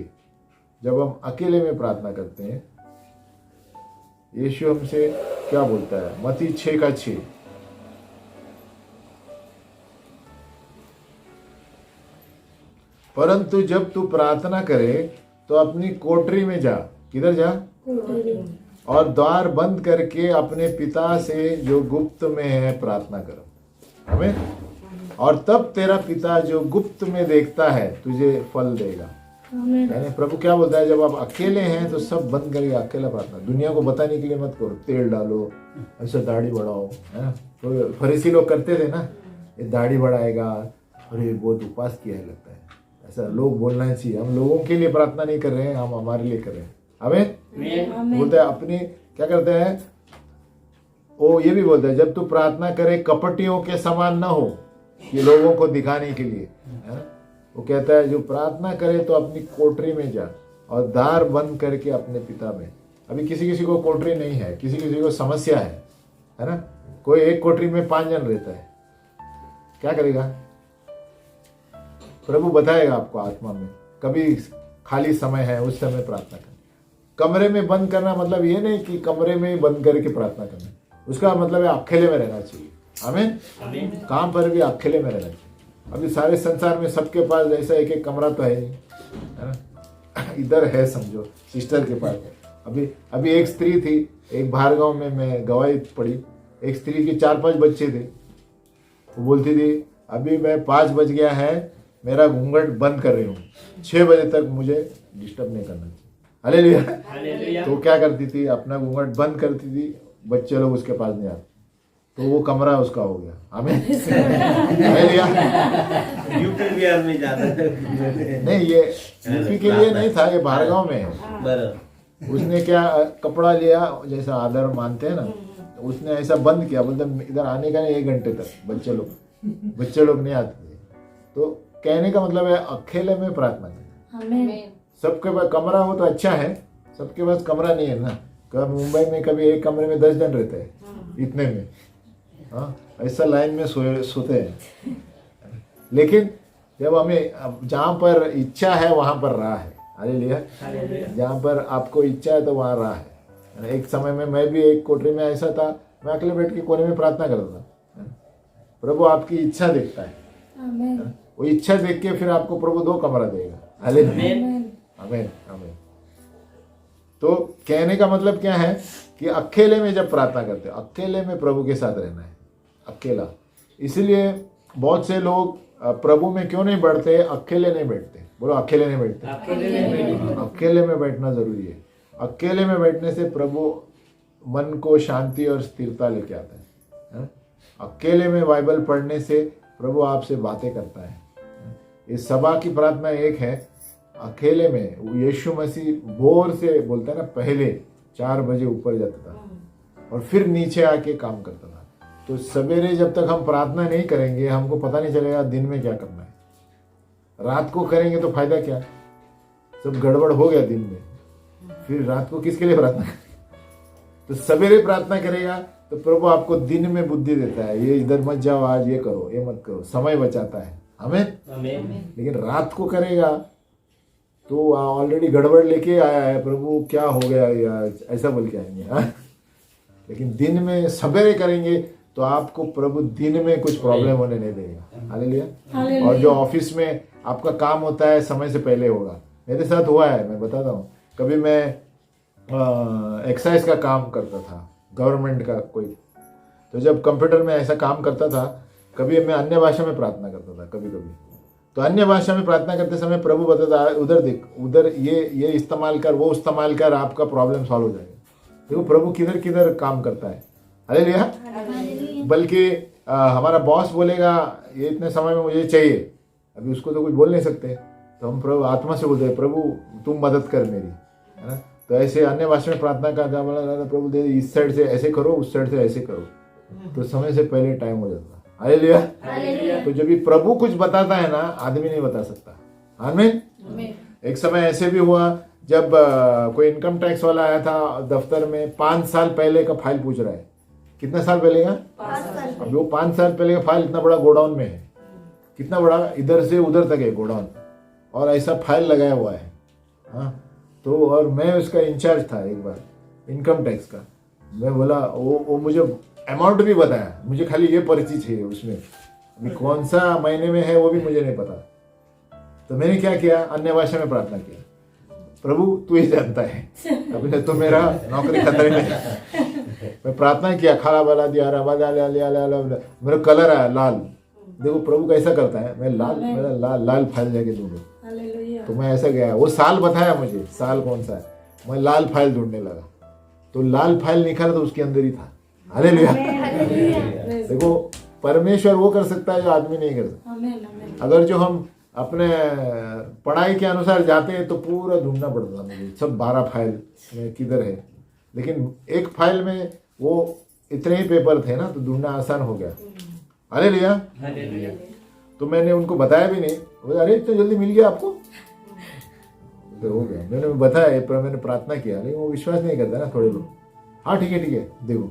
जब हम अकेले में प्रार्थना करते हैं यीशु हमसे क्या बोलता है? मत्ती 6:6, परंतु जब तू प्रार्थना करे तो अपनी कोठरी में जा, किधर जा? और द्वार बंद करके अपने पिता से जो गुप्त में है प्रार्थना करो, हमें। और तब तेरा पिता जो गुप्त में देखता है तुझे फल देगा। यानी प्रभु क्या बोलता है, जब आप अकेले हैं तो सब बंद करके अकेला प्रार्थना, दुनिया को बताने के लिए मत करो, तेल डालो, ऐसा दाढ़ी बढ़ाओ, है ना। तो फरीसी लोग करते थे ना, ये दाढ़ी बढ़ाएगा और ये बहुत उपास किया है लगता है, ऐसा लोग बोलना चाहिए। हम लोगों के लिए प्रार्थना नहीं कर रहे हैं, हम हमारे लिए कर रहे हैं, हमें। बोलते हैं अपनी क्या करते हैं वो, ये भी बोलते हैं जब तू प्रार्थना करे कपटियों के समान ना हो कि लोगों को दिखाने के लिए, है ना। वो कहता है जो प्रार्थना करे तो अपनी कोठरी में जा और द्वार बंद करके अपने पिता में। अभी किसी किसी को कोठरी नहीं है, किसी किसी को समस्या है ना। कोई एक कोठरी में 5 जन रहता है, क्या करेगा? प्रभु बताएगा आपको आत्मा में, कभी खाली समय है उस समय प्रार्थना करना। कमरे में बंद करना मतलब ये नहीं कि कमरे में ही बंद करके प्रार्थना करना, उसका मतलब है अकेले में रहना चाहिए, हमें। काम पर भी अकेले में रहना चाहिए। अभी सारे संसार में सबके पास ऐसा एक एक कमरा तो है नहीं, है ना। इधर है समझो सिस्टर के पास। अभी एक स्त्री थी, एक बाहर गांव में मैं गवाही पढ़ी, एक स्त्री के 4-5 बच्चे थे। वो बोलती थी अभी मैं 5 बज गया है, मेरा घूंघट बंद कर रही हूँ, 6 बजे तक मुझे डिस्टर्ब नहीं करना चाहिए, हालेलुया। तो क्या करती थी, अपना घूंघट बंद करती थी, बच्चे लोग उसके पास नहीं आते, तो वो कमरा उसका हो गया, हमें। हालेलुया। यूपी बिहार में जाता नहीं, ये यूपी के लिए नहीं था, ये बाहर गाँव में है। उसने क्या कपड़ा लिया, जैसा आदर मानते हैं ना, उसने ऐसा बंद किया, मतलब इधर आने का नहीं 1 घंटे तक, बच्चे लोग नहीं आते थे। तो कहने का मतलब है अकेले में प्रार्थना करना। सबके पास कमरा हो तो अच्छा है, सबके पास कमरा नहीं है ना। कब मुंबई में कभी एक कमरे में 10 जन रहते हैं, इतने में, हाँ, ऐसा लाइन में सोते हैं। लेकिन जब हमें जहाँ पर इच्छा है वहाँ पर राह है, हालेलुया। जहाँ पर आपको इच्छा है तो वहाँ राह है। एक समय में मैं भी एक कोठरी में ऐसा था, मैं अकेले बैठ के कोने में प्रार्थना करता था। प्रभु आपकी इच्छा देखता है, वो इच्छा देख के फिर आपको प्रभु 2 कमरा देगा, हालेलुया, आमीन, आमीन। तो कहने का मतलब क्या है कि अकेले में जब प्रार्थना करते हैं, अकेले में प्रभु के साथ रहना है, अकेला। इसलिए बहुत से लोग प्रभु में क्यों नहीं बढ़ते, अकेले नहीं बैठते। बोलो अकेले नहीं बैठते, अकेले में बैठना जरूरी है। अकेले में बैठने से प्रभु मन को शांति और स्थिरता लेके आता है। अकेले में बाइबल पढ़ने से प्रभु आपसे बातें करता है। इस सभा की प्रार्थना एक है, अकेले में यीशु मसीह भोर से बोलता है ना, पहले 4 बजे ऊपर जाता था और फिर नीचे आके काम करता था। तो सवेरे जब तक हम प्रार्थना नहीं करेंगे, हमको पता नहीं चलेगा दिन में क्या करना है। रात को करेंगे तो फायदा क्या, सब गड़बड़ हो गया दिन में, फिर रात को किसके लिए प्रार्थना करेगा? तो सवेरे प्रार्थना करेगा तो प्रभु आपको दिन में बुद्धि देता है, ये इधर मत जाओ, आज ये करो, ये मत करो, समय बचाता है हमें। लेकिन रात को करेगा तो ऑलरेडी गड़बड़ लेके आया है, प्रभु क्या हो गया यार, ऐसा बोल के आएंगे। हाँ? लेकिन दिन में सवेरे करेंगे तो आपको प्रभु दिन में कुछ प्रॉब्लम होने नहीं देगा। हालेलुया। और जो ऑफिस में आपका काम होता है समय से पहले होगा। मेरे साथ हुआ है, मैं बताता हूँ। कभी मैं एक्साइज का काम करता था, गवर्नमेंट का कोई, तो जब कंप्यूटर में ऐसा काम करता था, कभी मैं अन्य भाषा में प्रार्थना करता था कभी कभी। तो अन्य भाषा में प्रार्थना करते समय प्रभु बताता है, उधर देख, उधर ये इस्तेमाल कर, वो इस्तेमाल कर, आपका प्रॉब्लम सॉल्व हो जाएगा। देखो प्रभु किधर किधर काम करता है। हालेलुया। बल्कि हमारा बॉस बोलेगा ये इतने समय में मुझे चाहिए, अभी उसको तो कुछ बोल नहीं सकते, तो हम प्रभु आत्मा से बोलते हैं, प्रभु तुम मदद कर मेरी, है ना। तो ऐसे अन्य भाषा में प्रार्थना करता बोला, प्रभु दे, इस साइड से ऐसे करो, उस साइड से ऐसे करो, तो समय से पहले टाइम हो जाता। हालेलुया। तो जब भी प्रभु कुछ बताता है ना, आदमी नहीं बता सकता। आमीन। एक समय ऐसे भी हुआ जब कोई इनकम टैक्स वाला आया था दफ्तर में, 5 साल पहले का फाइल पूछ रहा है। कितना साल पहले का? 5 साल। अब वो 5 साल पहले का फाइल इतना बड़ा गोडाउन में है, कितना बड़ा, इधर से उधर तक है गोडाउन, और ऐसा फाइल लगाया हुआ है। हाँ, तो और मैं उसका इंचार्ज था एक बार इनकम टैक्स का। मैं बोला, वो मुझे अमाउंट भी बताया, मुझे खाली ये पर्ची चाहिए, उसमें अभी कौन सा महीने में है वो भी मुझे नहीं पता। तो मैंने क्या किया, अन्य भाषा में प्रार्थना किया, प्रभु तू ही जानता है, अभी तो मेरा नौकरी खतरे में है। मैं प्रार्थना किया, खाला वाला दिया, मेरा कलर आया लाल। देखो प्रभु कैसा करता है, मैं मेरा लाल फाइल जाके ढूंढूं। तो मैं ऐसा गया, वो साल बताया मुझे, साल कौन सा है, मैं लाल फाइल ढूंढने लगा, तो लाल फाइल निकाला तो उसके अंदर ही था। हालेलुया। देखो परमेश्वर वो कर सकता है जो आदमी नहीं कर सकता। अगर जो हम अपने पढ़ाई के अनुसार जाते हैं तो पूरा ढूंढना पड़ता मुझे, सब 12 फाइल में किधर है, लेकिन एक फाइल में वो इतने ही पेपर थे ना, तो ढूंढना आसान हो गया। हालेलुया। तो मैंने उनको बताया भी नहीं, बोला अरे इतना जल्दी मिल गया आपको, तो हो गया। मैंने बताया, पर मैंने प्रार्थना किया, लेकिन वो विश्वास नहीं करता ना थोड़े लोग। हाँ ठीक है देखो,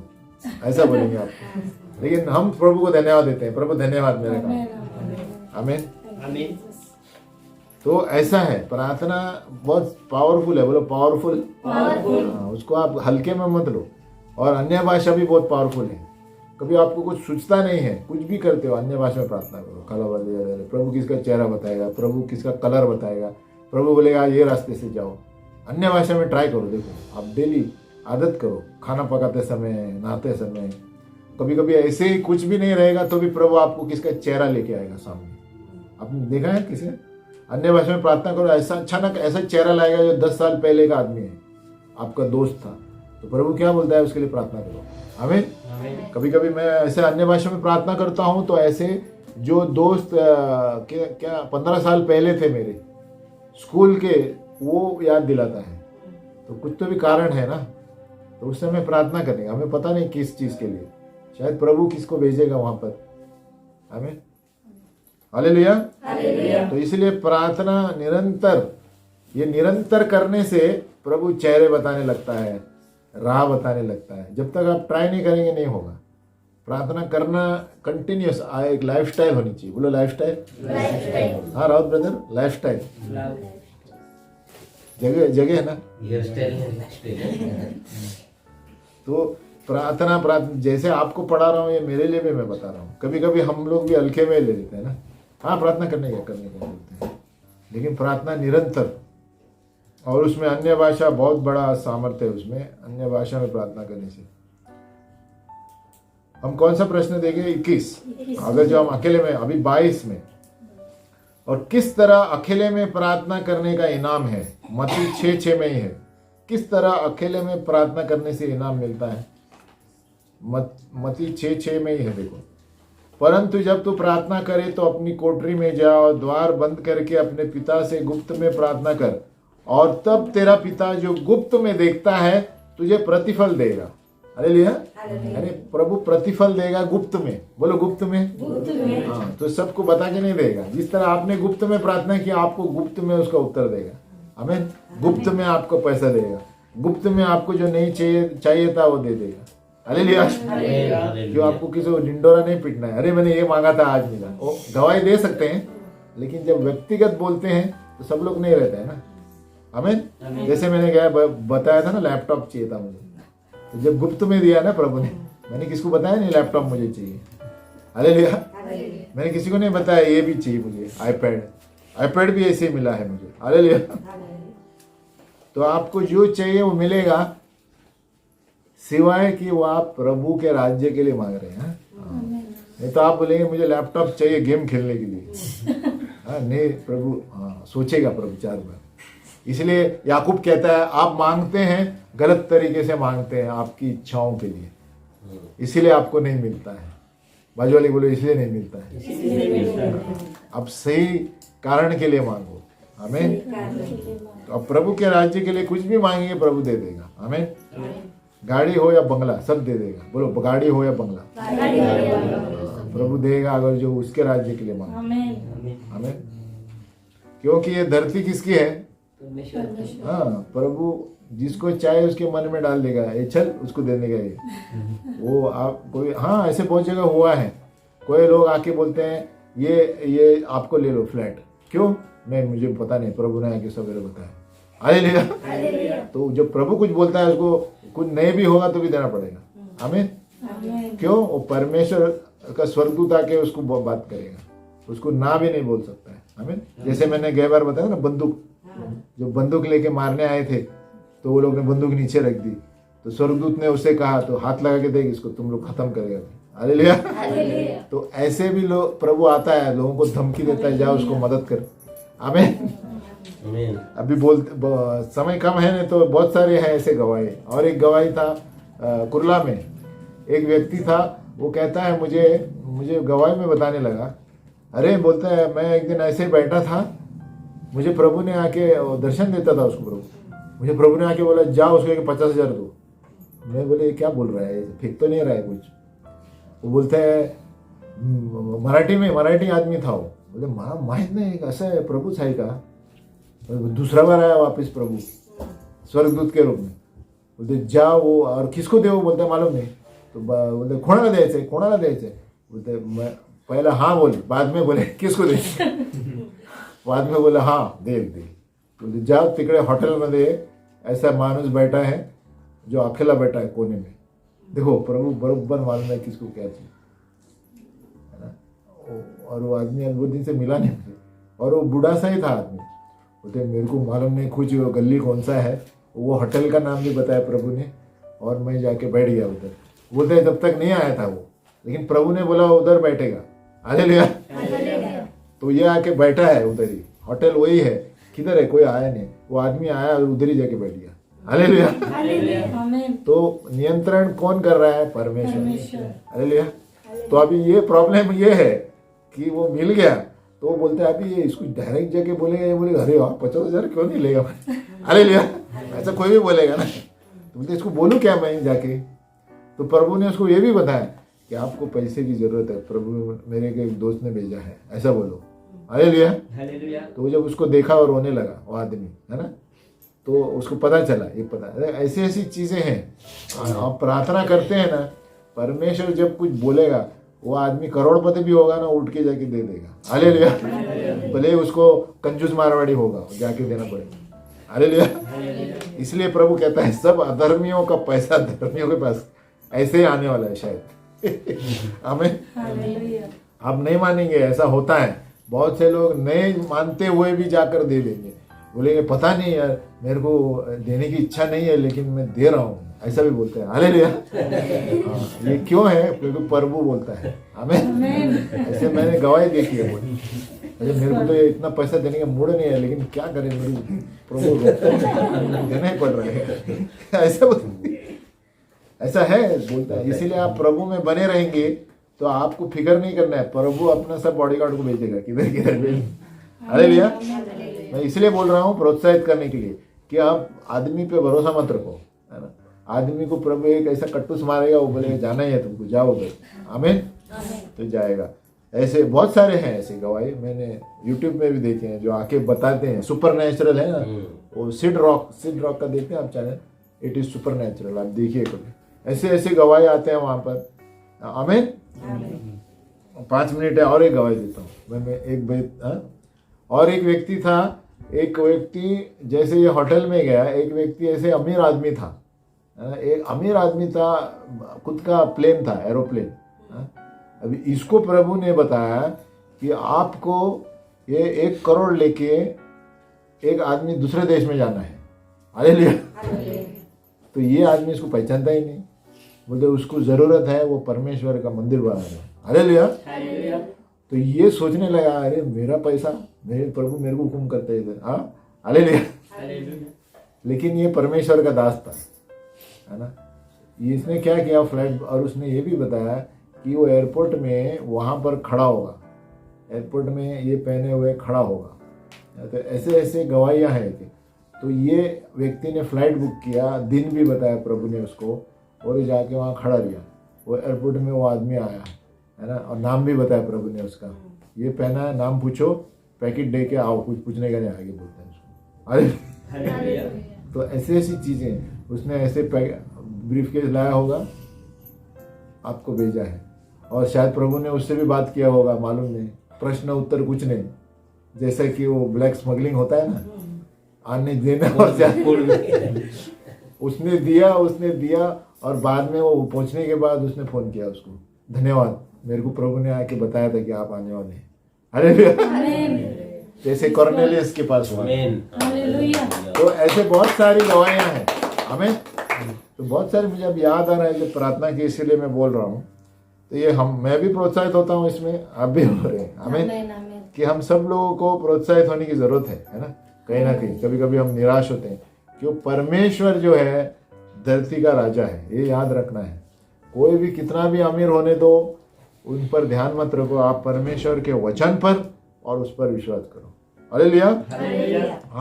ऐसा बोलेंगे आपको, लेकिन हम प्रभु को धन्यवाद देते हैं, प्रभु धन्यवाद मेरे काम। आमीन। तो ऐसा है, प्रार्थना बहुत पावरफुल है, बोलो पावरफुल। उसको आप हल्के में मत लो। और अन्य भाषा भी बहुत पावरफुल है। कभी आपको कुछ सोचता नहीं है, कुछ भी करते हो, अन्य भाषा में प्रार्थना करो। प्रभु किसका चेहरा बताएगा, प्रभु किसका कलर बताएगा, प्रभु बोलेगा ये रास्ते से जाओ। अन्य भाषा में ट्राई करो, देखो आप डेली आदत करो, खाना पकाते समय, नहाते समय। कभी कभी ऐसे ही कुछ भी नहीं रहेगा तो भी प्रभु आपको किसका चेहरा लेके आएगा सामने। आपने देखा है किसी अन्य भाषा में प्रार्थना करो, ऐसा अचानक ऐसा चेहरा लाएगा जो 10 साल पहले का आदमी है, आपका दोस्त था, तो प्रभु क्या बोलता है उसके लिए प्रार्थना करो। आमीन। कभी कभी मैं ऐसे अन्य भाषा में प्रार्थना करता हूँ तो ऐसे जो दोस्त क्या 15 साल पहले थे मेरे स्कूल के, वो याद दिलाता है। तो कुछ तो भी कारण है ना, तो उस समय प्रार्थना करेंगे। हमें पता नहीं किस चीज के लिए, शायद प्रभु किसको भेजेगा वहां पर। आमीन। हालेलुया। तो इसलिए प्रार्थना निरंतर करने से प्रभु चेहरे बताने लगता है, राह बताने लगता है। जब तक आप ट्राई नहीं करेंगे नहीं होगा। प्रार्थना करना कंटिन्यूस एक लाइफस्टाइल होनी चाहिए। बोलो लाइफस्टाइल। हाँ राउत ब्रदर, लाइफस्टाइल जगह है ना। तो प्रार्थना जैसे आपको पढ़ा रहा हूँ, ये मेरे लिए भी मैं बता रहा हूँ। कभी कभी हम लोग भी हल्के में ले लेते हैं ना। हाँ प्रार्थना करने का बोलते हैं, लेकिन प्रार्थना निरंतर, और उसमें अन्य भाषा बहुत बड़ा सामर्थ्य है। उसमें अन्य भाषा में प्रार्थना करने से हम कौन सा प्रश्न देंगे? 21। अगर जो हम अकेले में, अभी 22 में, और किस तरह अकेले में प्रार्थना करने का इनाम है? मत्ती 6:6 में ही है। किस तरह अकेले में प्रार्थना करने से इनाम मिलता है? मत्ती 6:6 में ही है, देखो। परंतु जब तू प्रार्थना करे तो अपनी कोठरी में जा और द्वार बंद करके अपने पिता से गुप्त में प्रार्थना कर, और तब तेरा पिता जो गुप्त में देखता है तुझे प्रतिफल देगा। हालेलुया। यानी प्रभु प्रतिफल देगा गुप्त में। बोलो गुप्त में। हाँ, तो सबको बता के नहीं देगा। जिस तरह आपने गुप्त में प्रार्थना किया, आपको गुप्त में उसका उत्तर देगा। आमीन। गुप्त में आपको पैसा देगा। गुप्त में आपको जो नहीं चाहिए था वो दे देगा। हालेलुया। जो आपको किसी को डिंडोरा नहीं पीटना है, अरे मैंने ये मांगा था आज मिला, वो गवाही दे सकते हैं, लेकिन जब व्यक्तिगत बोलते हैं तो सब लोग नहीं रहते हैं ना। आमीन। जैसे मैंने क्या बताया था ना, लैपटॉप चाहिए था मुझे, तो जब गुप्त में दिया ना प्रभु ने, मैंने किसको बताया नहीं लैपटॉप मुझे चाहिए। हालेलुया। मैंने किसी को नहीं बताया ये भी चाहिए मुझे, आईपैड भी ऐसे ही मिला है मुझे। हालेलुया। तो आपको जो चाहिए वो मिलेगा, सिवाय कि वो आप प्रभु के राज्य के लिए मांग रहे हैं। नहीं तो आप बोलेंगे मुझे लैपटॉप चाहिए गेम खेलने के लिए। नहीं, प्रभु सोचेगा प्रभु 4 बार। इसलिए याकूब कहता है आप मांगते हैं गलत तरीके से मांगते हैं, आपकी इच्छाओं के लिए, इसीलिए आपको नहीं मिलता है। बाजू वाले बोलो इसलिए नहीं मिलता है। आप सही कारण के लिए मांगो। आमीन। तो अब प्रभु के राज्य के लिए कुछ भी मांगेंगे प्रभु दे देगा। आमीन। गाड़ी हो या बंगला सब दे देगा। बोलो गाड़ी हो या बंगला, प्रभु देगा अगर जो उसके राज्य के लिए मांगे। आमीन। क्योंकि ये धरती किसकी है? हाँ, प्रभु जिसको चाहे उसके मन में डाल देगा, ये चल उसको देने का ये वो आप कोई ऐसे बहुत जगह हुआ है। कोई लोग आके बोलते हैं ये आपको ले लो फ्लैट, क्यों? नहीं मुझे पता नहीं, प्रभु ने आके सवेरे बताया। हालेलुया। तो जब प्रभु कुछ बोलता है उसको कुछ नहीं भी होगा तो भी देना पड़ेगा। आमीन। क्यों? वो परमेश्वर का स्वर्गदूत आके उसको बात करेगा, उसको ना भी नहीं बोल सकता है। आमीन। जैसे मैंने गई बार बताया ना, बंदूक, जो बंदूक लेके मारने आए थे तो वो लोग ने बंदूक नीचे रख दी, तो स्वर्गदूत ने उससे कहा तो हाथ लगा के देख इसको, तुम लोग खत्म करेगा। हालेलुया। तो ऐसे भी लोग प्रभु आता है, लोगों को धमकी देता है, जाओ उसको मदद कर। आमीन। अभी समय कम है नहीं तो बहुत सारे हैं ऐसे गवाही। और एक गवाही था कुरला में, एक व्यक्ति था, वो कहता है मुझे गवाही में बताने लगा, अरे बोलता है मैं एक दिन ऐसे ही बैठा था, मुझे प्रभु ने आके दर्शन देता था उसको, मुझे प्रभु ने आके बोला जाओ उसको 50,000 दो। मैं बोले क्या बोल रहा है, फेंक तो नहीं रहा है कुछ। वो बोलता है मराठी आदमी था वो, बोले माहित नहीं असं है प्रभूच आहे का। दूसरा बार आया वापस प्रभु स्वर्गदूत के रूप में, बोलते जाओ वो, और किसको दे, बोलते मालूम नहीं। तो बोलते कोणाला द्यायचंय, बोलते मैं पहला हाँ बोले, बाद में बोले किसको द्यायचं, बाद में बोले हाँ दे। बोलते जाओ तिकडे हॉटेलमध्ये ऐसा माणूस बैठा है जो अकेला बैठा है कोने में, देखो प्रभु बरोबर मालूम है किसको क्या चाहिए, है ना। और वो आदमी अद्भुत दिन से मिला नहीं मुझे, और वो बूढ़ा सा ही था आदमी। बोलते मेरे को मालूम नहीं कुछ गली कौन सा है, वो होटल का नाम भी बताया प्रभु ने, और मैं जाके बैठ गया उधर। बोलते तब तक नहीं आया था वो, लेकिन प्रभु ने बोला उधर बैठेगा। हालेलुया। तो ये आके बैठा है उधर ही, होटल वही है, किधर है कोई आया नहीं, वो आदमी आया और उधर ही जाके बैठ गया। हालेलुया। तो नियंत्रण कौन कर रहा है? परमेश्वर। हालेलुया। तो अभी ये प्रॉब्लम ये है कि वो मिल गया तो वो बोलते हैं अभी ये इसको डायरेक्ट जाके बोलेगा, ये बोलेगा अरे वाह 50,000 क्यों नहीं लेगा। हालेलुया। ऐसा कोई भी बोलेगा ना, तो बोलते इसको बोलूं क्या मैं जाके। तो प्रभु ने उसको ये भी बताया कि आपको पैसे की जरूरत है, प्रभु मेरे के एक दोस्त ने भेजा है, ऐसा बोलो। हालेलुया। तो जब उसको देखा और रोने लगा वो आदमी, है ना, तो उसको पता चला, ये पता ऐसी ऐसी चीजें हैं। आप प्रार्थना करते हैं ना, परमेश्वर जब कुछ बोलेगा वो आदमी करोड़पति भी होगा ना, उठ के जाके दे देगा। हालेलुया। भले उसको कंजूस मारवाड़ी होगा, जाके देना पड़ेगा। हालेलुया। इसलिए प्रभु कहता है सब अधर्मियों का पैसा धर्मियों के पास ऐसे ही आने वाला है शायद। आमीन। आप नहीं मानेंगे, ऐसा होता है। बहुत से लोग नहीं मानते हुए भी जाकर दे देंगे, बोलेंगे पता नहीं यार मेरे को देने की इच्छा नहीं है लेकिन मैं दे रहा हूँ, ऐसा भी बोलते हैं। हालेलुया। ये क्यों है? क्योंकि प्रभु बोलता है। आमीन। ऐसे मैंने गवाही देखी है, अरे मेरे को तो इतना पैसा देने का मूड नहीं है, लेकिन क्या करें, मेरी प्रभु देना ही पड़ रहा है। ऐसा है बोलता है। इसीलिए आप प्रभु में बने रहेंगे तो आपको फिक्र नहीं करना है, प्रभु अपना सब बॉडीगार्ड को भेजेगा किधर किधर। हालेलुया। मैं इसलिए बोल रहा हूँ प्रोत्साहित करने के लिए कि आप आदमी पे भरोसा मत रखो, है ना। आदमी को प्रभु एक ऐसा कट्टूस मारेगा, वो बोलेगा जाना ही है तुमको, जाओ उधर। आमीन। तो जाएगा। ऐसे बहुत सारे हैं ऐसे गवाही, मैंने यूट्यूब में भी देखे हैं जो आके बताते हैं। सुपर नेचुरल है ना, वो सिड रॉक का देखते हैं आप channel, it is super natural. आप देखिए कभी ऐसे ऐसे गवाही आते हैं वहां पर। आमीन। 5 मिनट है और एक गवाही देता हूँ मैं और एक व्यक्ति था। एक व्यक्ति जैसे ये होटल में गया, एक व्यक्ति ऐसे अमीर आदमी था, एक अमीर आदमी था, खुद का प्लेन था, एरोप्लेन। अभी इसको प्रभु ने बताया कि आपको ये 1 करोड़ लेके एक आदमी दूसरे देश में जाना है। हालेलुया। तो ये आदमी इसको पहचानता ही नहीं, बोलते उसको जरूरत है वो परमेश्वर का मंदिर बना रहा है। हालेलुया। तो ये सोचने लगा, अरे मेरा पैसा, मेरे प्रभु मेरे को हुक्म करते थे। हाँ, हालेलुया। लेकिन ये परमेश्वर का दास था, है ना। इसने क्या किया, फ्लाइट, और उसने ये भी बताया कि वो एयरपोर्ट में वहां पर खड़ा होगा, एयरपोर्ट में ये पहने हुए खड़ा होगा। तो ऐसे ऐसे गवाहियां हैं कि तो ये व्यक्ति ने फ्लाइट बुक किया, दिन भी बताया प्रभु ने उसको, और जाके वहाँ खड़ा रहा। वो एयरपोर्ट में वो आदमी आया, है ना, और नाम भी बताया प्रभु ने उसका, ये पहना है, नाम पूछो, पैकेट दे के आओ, कुछ पूछने का नहीं, आगे बोलते हैं उसको। अरे तो ऐसी ऐसी चीजें उसने ऐसे ब्रीफ केस लाया होगा, आपको भेजा है, और शायद प्रभु ने उससे भी बात किया होगा, मालूम नहीं, प्रश्न उत्तर कुछ नहीं, जैसे कि वो ब्लैक स्मगलिंग होता है ना, आने देना और उसने दिया और बाद में वो पहुंचने के बाद उसने फोन किया उसको, धन्यवाद, मेरे को प्रभु ने आके बताया था कि आप आने वाले हैं। अरे जैसे कॉर्नेलियस के पास हुआ। तो ऐसे बहुत सारी गवाहियां हैं हमें, तो बहुत सारी मुझे अब याद आ रहा है, जब प्रार्थना की इसीलिए मैं बोल रहा हूँ। तो ये मैं भी प्रोत्साहित होता हूँ इसमें, आप भी हो रहे हैं। हमें कि हम सब लोगों को प्रोत्साहित होने की जरूरत है ना, कहीं ना कहीं। कभी कभी हम निराश होते हैं, क्यों, परमेश्वर जो है धरती का राजा है, ये याद रखना है। कोई भी कितना भी अमीर होने दो, उन पर ध्यान मत रखो, आप परमेश्वर के वचन पर और उस पर विश्वास करो। हालेलुया।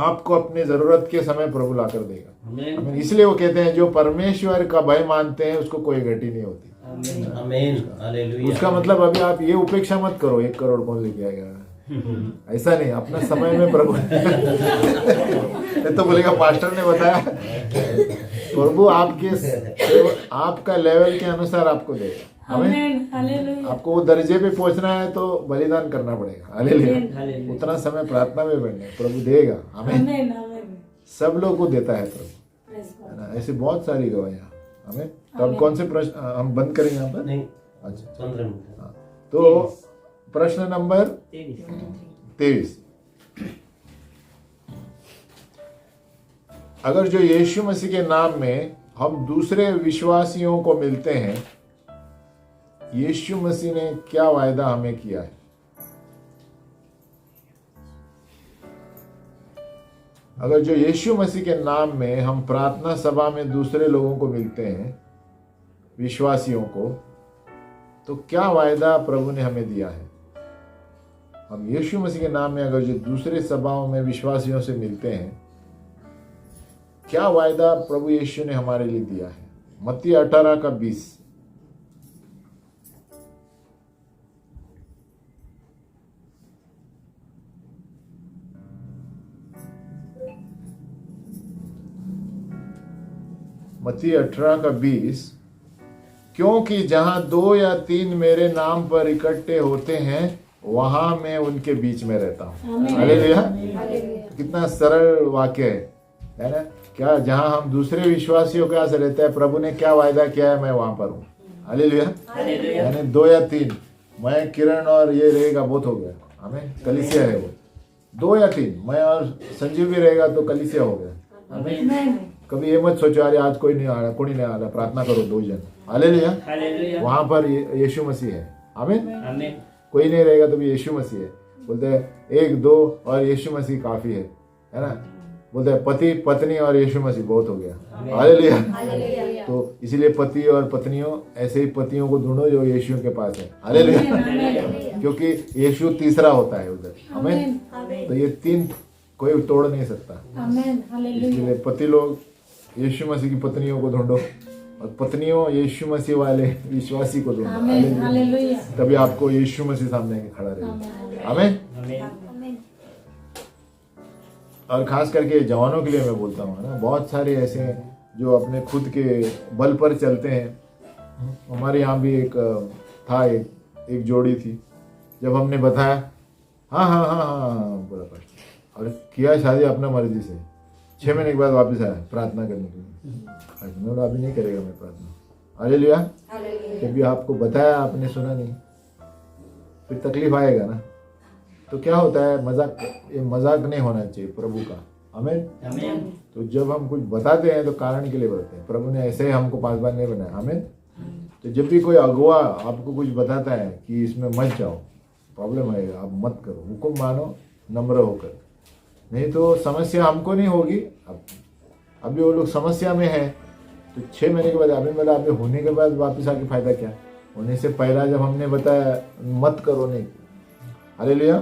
आपको अपने जरूरत के समय प्रभु ला कर देगा। इसलिए वो कहते हैं जो परमेश्वर का भय मानते हैं उसको कोई घटी नहीं होती। उसका मतलब अभी आप ये उपेक्षा मत करो, 1 करोड़ कौन लेके आएगा, ऐसा नहीं, अपना समय में प्रभु तो बोलेगा पास्टर ने बताया, प्रभु आपका लेवल के अनुसार आपको देगा। हमें आपको वो दर्जे पे पहुंचना है तो बलिदान करना पड़ेगा। हालेलुया। उतना समय प्रार्थना में बैठना, प्रभु देगा। हमें सब लोगों को देता है प्रभु, है ना। ऐसे बहुत सारी गवाहियां हमें। तो अब कौन से प्रश्न हम बंद करेंगे यहाँ पर? नहीं, अच्छा 15 मिनट। तो प्रश्न नंबर 23, अगर जो यीशु मसीह के नाम में हम दूसरे विश्वासियों को मिलते हैं, यीशु मसीह ने क्या वायदा हमें किया है? अगर जो यीशु मसीह के नाम में हम प्रार्थना सभा में दूसरे लोगों को मिलते हैं, विश्वासियों को, तो क्या वायदा प्रभु ने हमें दिया है? हम यीशु मसीह के नाम में अगर जो दूसरे सभाओं में विश्वासियों से मिलते हैं, क्या वायदा प्रभु यीशु ने हमारे लिए दिया है? मत्ती 18:20। मत्ती 18:20, क्योंकि जहां 2 या 3 मेरे नाम पर इकट्ठे होते हैं, वहां मैं उनके बीच में रहता हूँ। हालेलुया। कितना सरल वाक्य है ना। क्या जहां हम दूसरे विश्वासियों के साथ रहते हैं, प्रभु ने क्या वायदा किया है, मैं वहां पर हूँ। हालेलुया। यानी 2 या 3, मैं, किरण और ये रहेगा, बहुत हो गया। हमें कलीसिया है वो। 2 या 3, मैं और संजीव भी रहेगा तो कलीसिया हो गया। हमें कभी ये मत सोचो अरे आज कोई नहीं आ रहा, प्रार्थना करो 2 जन। हालेलुया। वहां पर यीशु मसीह है। आमीन। कोई नहीं रहेगा तो भी यीशु मसीह है। बोलते हैं 1 2 और यीशु मसीह काफी है ना। बोलते हैं पति पत्नी और यीशु मसीह बहुत हो गया। हालेलुया। तो इसीलिए पति और पत्नियों, ऐसे ही पतियों को ढूंढो जो यीशु के पास है। हालेलुया। क्योंकि यीशु तीसरा होता है उधर। आमीन। तो ये 3 कोई तोड़ नहीं सकता। इसलिए पति लोग यीशु मसीह की पत्नियों को ढूंढो, और पत्नियों यीशु मसीह वाले विश्वासी को ढूंढो। हालेलुया। तभी आपको यीशु मसीह सामने खड़ा रहेगा। आमीन। और खास करके जवानों के लिए मैं बोलता हूँ ना, बहुत सारे ऐसे जो अपने खुद के बल पर चलते हैं। हमारे यहाँ भी एक था, एक जोड़ी थी। जब हमने बताया हाँ हाँ हाँ हाँ हाँ बोला पास्टर, और किया शादी अपना मर्जी से, 6 महीने के बाद वापस आया प्रार्थना करने के लिए। मैं बोला अभी नहीं करेगा मैं प्रार्थना। हालेलुया। कभी आपको बताया आपने सुना नहीं, फिर तकलीफ आएगा ना। तो क्या होता है, मजाक, ये मजाक नहीं होना चाहिए प्रभु का। आमीन। तो जब हम कुछ बताते हैं तो कारण के लिए बताते हैं। प्रभु ने ऐसे ही हमको 5 बार नहीं बनाया। आमीन। तो जब भी कोई अगुआ आपको कुछ बताता है कि इसमें मत जाओ, प्रॉब्लम आएगा, आप मत करो, हुक्म मानो नम्र होकर, नहीं तो समस्या हमको नहीं होगी। अभी वो लोग समस्या में है तो 6 महीने के बाद अभी बोला, अभी होने के बाद वापस आके फायदा क्या? होने से पहला जब हमने बताया मत करो, नहीं। हालेलुया।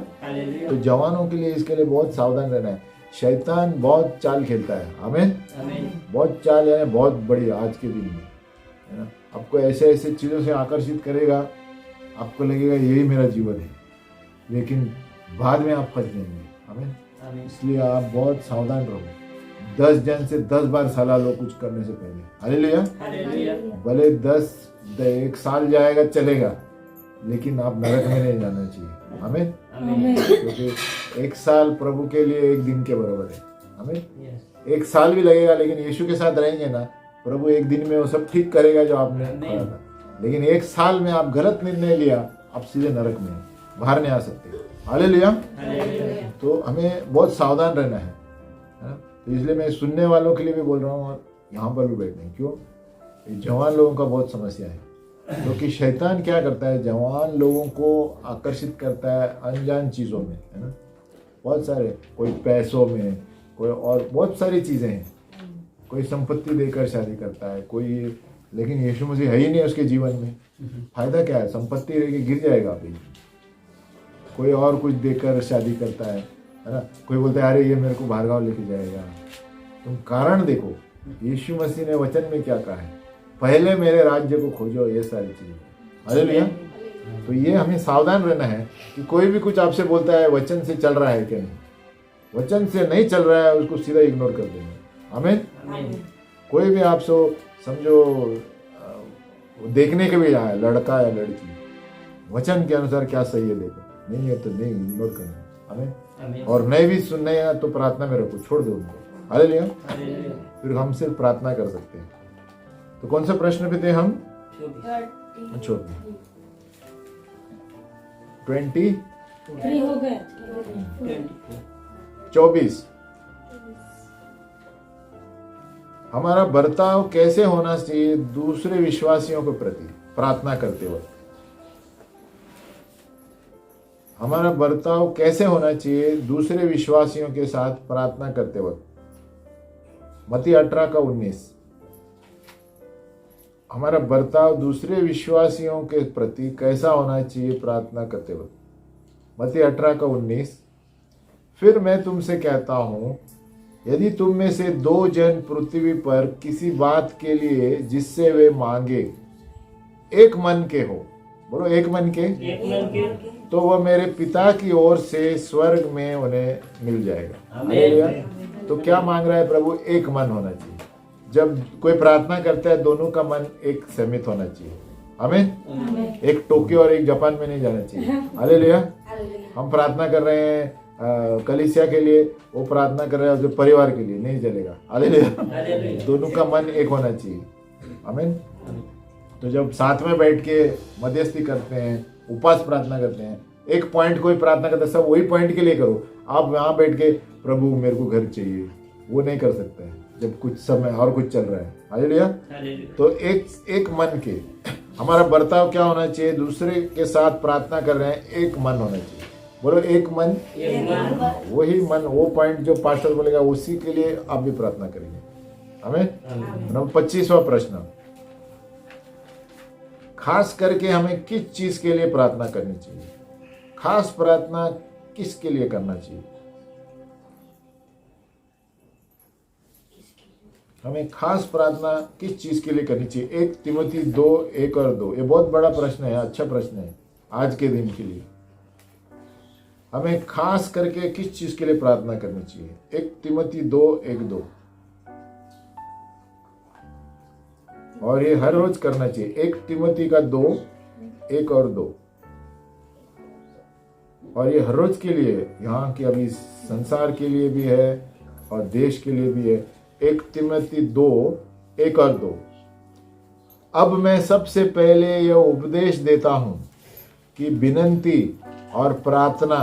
तो जवानों के लिए इसके लिए बहुत सावधान रहना है। शैतान बहुत चाल खेलता है। आमीन। बहुत चाल है, बहुत बड़ी आज के दिन में, है ना। आपको ऐसे ऐसे चीज़ों से आकर्षित करेगा, आपको लगेगा यही मेरा जीवन है, लेकिन बाद में आप फंस जाएंगे। आमीन। इसलिए आप बहुत सावधान रहो। 10 जन से 10 बार सलाह लो कुछ करने से पहले। हालेलुया। भले 1 साल जाएगा चलेगा, लेकिन आप नरक में नहीं जाना चाहिए। आमीन। क्योंकि 1 साल प्रभु के लिए 1 दिन के बराबर है। आमीन। 1 साल भी लगेगा, लेकिन यीशु के साथ रहेंगे ना, प्रभु 1 दिन में वो सब ठीक करेगा जो आपने कहा था। लेकिन 1 साल में आप गलत निर्णय लिया, आप सीधे नरक में बाहर नहीं आ सकते। हालेलुया। तो हमें बहुत सावधान रहना है ना? तो इसलिए मैं सुनने वालों के लिए भी बोल रहा हूँ और यहाँ पर भी बैठने। क्यों? जवान लोगों का बहुत समस्या है, क्योंकि शैतान क्या करता है, जवान लोगों को आकर्षित करता है अनजान चीज़ों में, है ना। बहुत सारे, कोई पैसों में, कोई और बहुत सारी चीज़ें हैं। कोई संपत्ति देकर शादी करता है, कोई, लेकिन यीशु मसीह है ही नहीं उसके जीवन में। फायदा क्या है? संपत्ति रह के गिर जाएगा अभी। कोई और कुछ देकर शादी करता है ना। कोई बोलता है अरे ये मेरे को भार्गव लेके जाएगा। तुम कारण देखो, यीशु मसीह ने वचन में क्या कहा है, पहले मेरे राज्य को खोजो, ये सारी चीजें। हालेलुया। तो ये हमें सावधान रहना है कि कोई भी कुछ आपसे बोलता है वचन से चल रहा है कि नहीं। वचन से नहीं चल रहा है, उसको सीधा इग्नोर कर देंगे। आमीन। कोई भी आपसे समझो देखने के भी आए, लड़का या लड़की, वचन के अनुसार क्या सही है देखो, नहीं है तो नहीं, इग्नोर करना। आमीन। और नहीं भी सुनना है तो प्रार्थना में रखो, छोड़ दो उनको। हालेलुया। फिर हम सिर्फ प्रार्थना कर सकते हैं। तो कौन सा प्रश्न पे थे हम? 24। हमारा बर्ताव कैसे होना चाहिए दूसरे विश्वासियों के प्रति प्रार्थना करते वक्त? हमारा बर्ताव कैसे होना चाहिए दूसरे विश्वासियों के साथ प्रार्थना करते वक्त? मत्ती 18:19। हमारा बर्ताव दूसरे विश्वासियों के प्रति कैसा होना चाहिए प्रार्थना करते वक्त? मत्ती 18:19। फिर मैं तुमसे कहता हूं, यदि तुम में से 2 जन पृथ्वी पर किसी बात के लिए जिससे वे मांगे एक मन के हो, बोलो एक मन के, तो वह मेरे पिता की ओर से स्वर्ग में उन्हें मिल जाएगा। हालेलुया। तो क्या मांग रहा है प्रभु? एक मन होना चाहिए। जब कोई प्रार्थना करता है, दोनों का मन एक सहमित होना चाहिए। आमीन। एक टोक्यो और एक जापान में नहीं जाना चाहिए। हालेलुया। हम प्रार्थना कर रहे हैं कलीसिया के लिए, वो प्रार्थना कर रहे हैं उसके परिवार के लिए, नहीं चलेगा। हालेलुया। दोनों का मन एक होना चाहिए। आमीन। तो जब साथ में बैठ के मध्यस्थी करते हैं, उपवास प्रार्थना करते हैं, एक पॉइंट कोई प्रार्थना करता है, सब वही पॉइंट के लिए करो। आप वहां बैठ के प्रभु मेरे को घर चाहिए, वो नहीं कर सकते हैं जब कुछ समय और कुछ चल रहा है। हालेलुया। तो एक मन के, हमारा बर्ताव क्या होना चाहिए? दूसरे के साथ प्रार्थना कर रहे हैं, एक मन होना चाहिए। बोलो एक मन। वही मन, वो पॉइंट जो पास्टर बोलेगा उसी के लिए आप भी प्रार्थना करेंगे। हमें 25वां प्रश्न, खास करके हमें किस चीज के लिए प्रार्थना करनी चाहिए? खास प्रार्थना किसके लिए करना चाहिए? हमें खास प्रार्थना किस चीज के लिए करनी चाहिए? 1 तिमोथी 2:1 और 2। ये बहुत बड़ा प्रश्न है, अच्छा प्रश्न है आज के दिन के लिए। हमें खास करके किस चीज के लिए प्रार्थना करनी चाहिए? 1 तिमोथी 2:1-2। और ये हर रोज करना चाहिए। 1 तिमोथी का 2, 1 और 2। और ये हर रोज के लिए, यहाँ की अभी संसार के लिए भी है और देश के लिए भी है। 1 तिमोथी 2, 1 और 2। अब मैं सबसे पहले यह उपदेश देता हूं कि विनती और प्रार्थना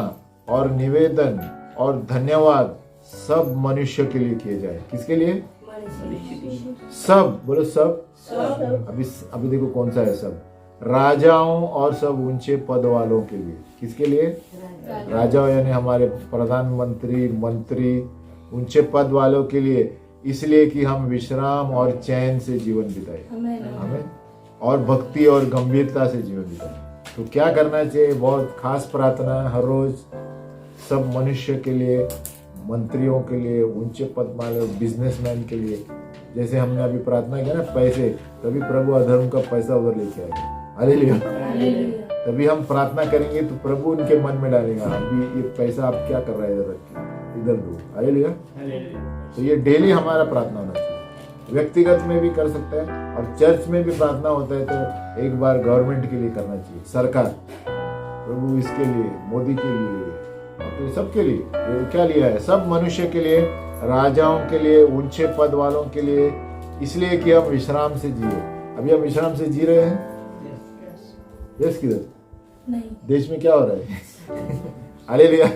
और निवेदन और धन्यवाद सब मनुष्य के लिए किए जाए। किसके लिए? सब, बोलो सब। अभी देखो कौन सा है सब। राजाओं और सब ऊंचे पद वालों के लिए। किसके लिए? राजाओं यानी हमारे प्रधानमंत्री, मंत्री, ऊंचे पद वालों के लिए, इसलिए कि हम विश्राम और चैन से जीवन बिताए। हमें और भक्ति और गंभीरता से जीवन बिताए। तो क्या करना चाहिए? बहुत खास प्रार्थना हर रोज सब मनुष्य के लिए, मंत्रियों के लिए, ऊंचे पद वाले बिजनेसमैन के लिए। जैसे हमने अभी प्रार्थना किया ना पैसे, तभी प्रभु अधर्म का पैसा उधर लेके आएगा। हालेलुया। तभी हम प्रार्थना करेंगे तो प्रभु उनके मन में डालेगा, अभी ये पैसा आप क्या कर रहे हैं, इधर रख के इधर दो। हालेलुया। तो ये डेली हमारा प्रार्थना होना चाहिए। व्यक्तिगत में भी कर सकते हैं और चर्च में भी प्रार्थना होता है तो एक बार गवर्नमेंट के लिए करना चाहिए। सरकार, प्रभु इसके लिए, मोदी के लिए, तो सबके लिए। ये क्या लिया है? सब मनुष्य के लिए, राजाओं के लिए, ऊंचे पद वालों के लिए, इसलिए कि हम विश्राम से जिए। अभी हम विश्राम से जी रहे हैं। यस किधर? नहीं, देश में क्या हो रहा है? हालेलुया।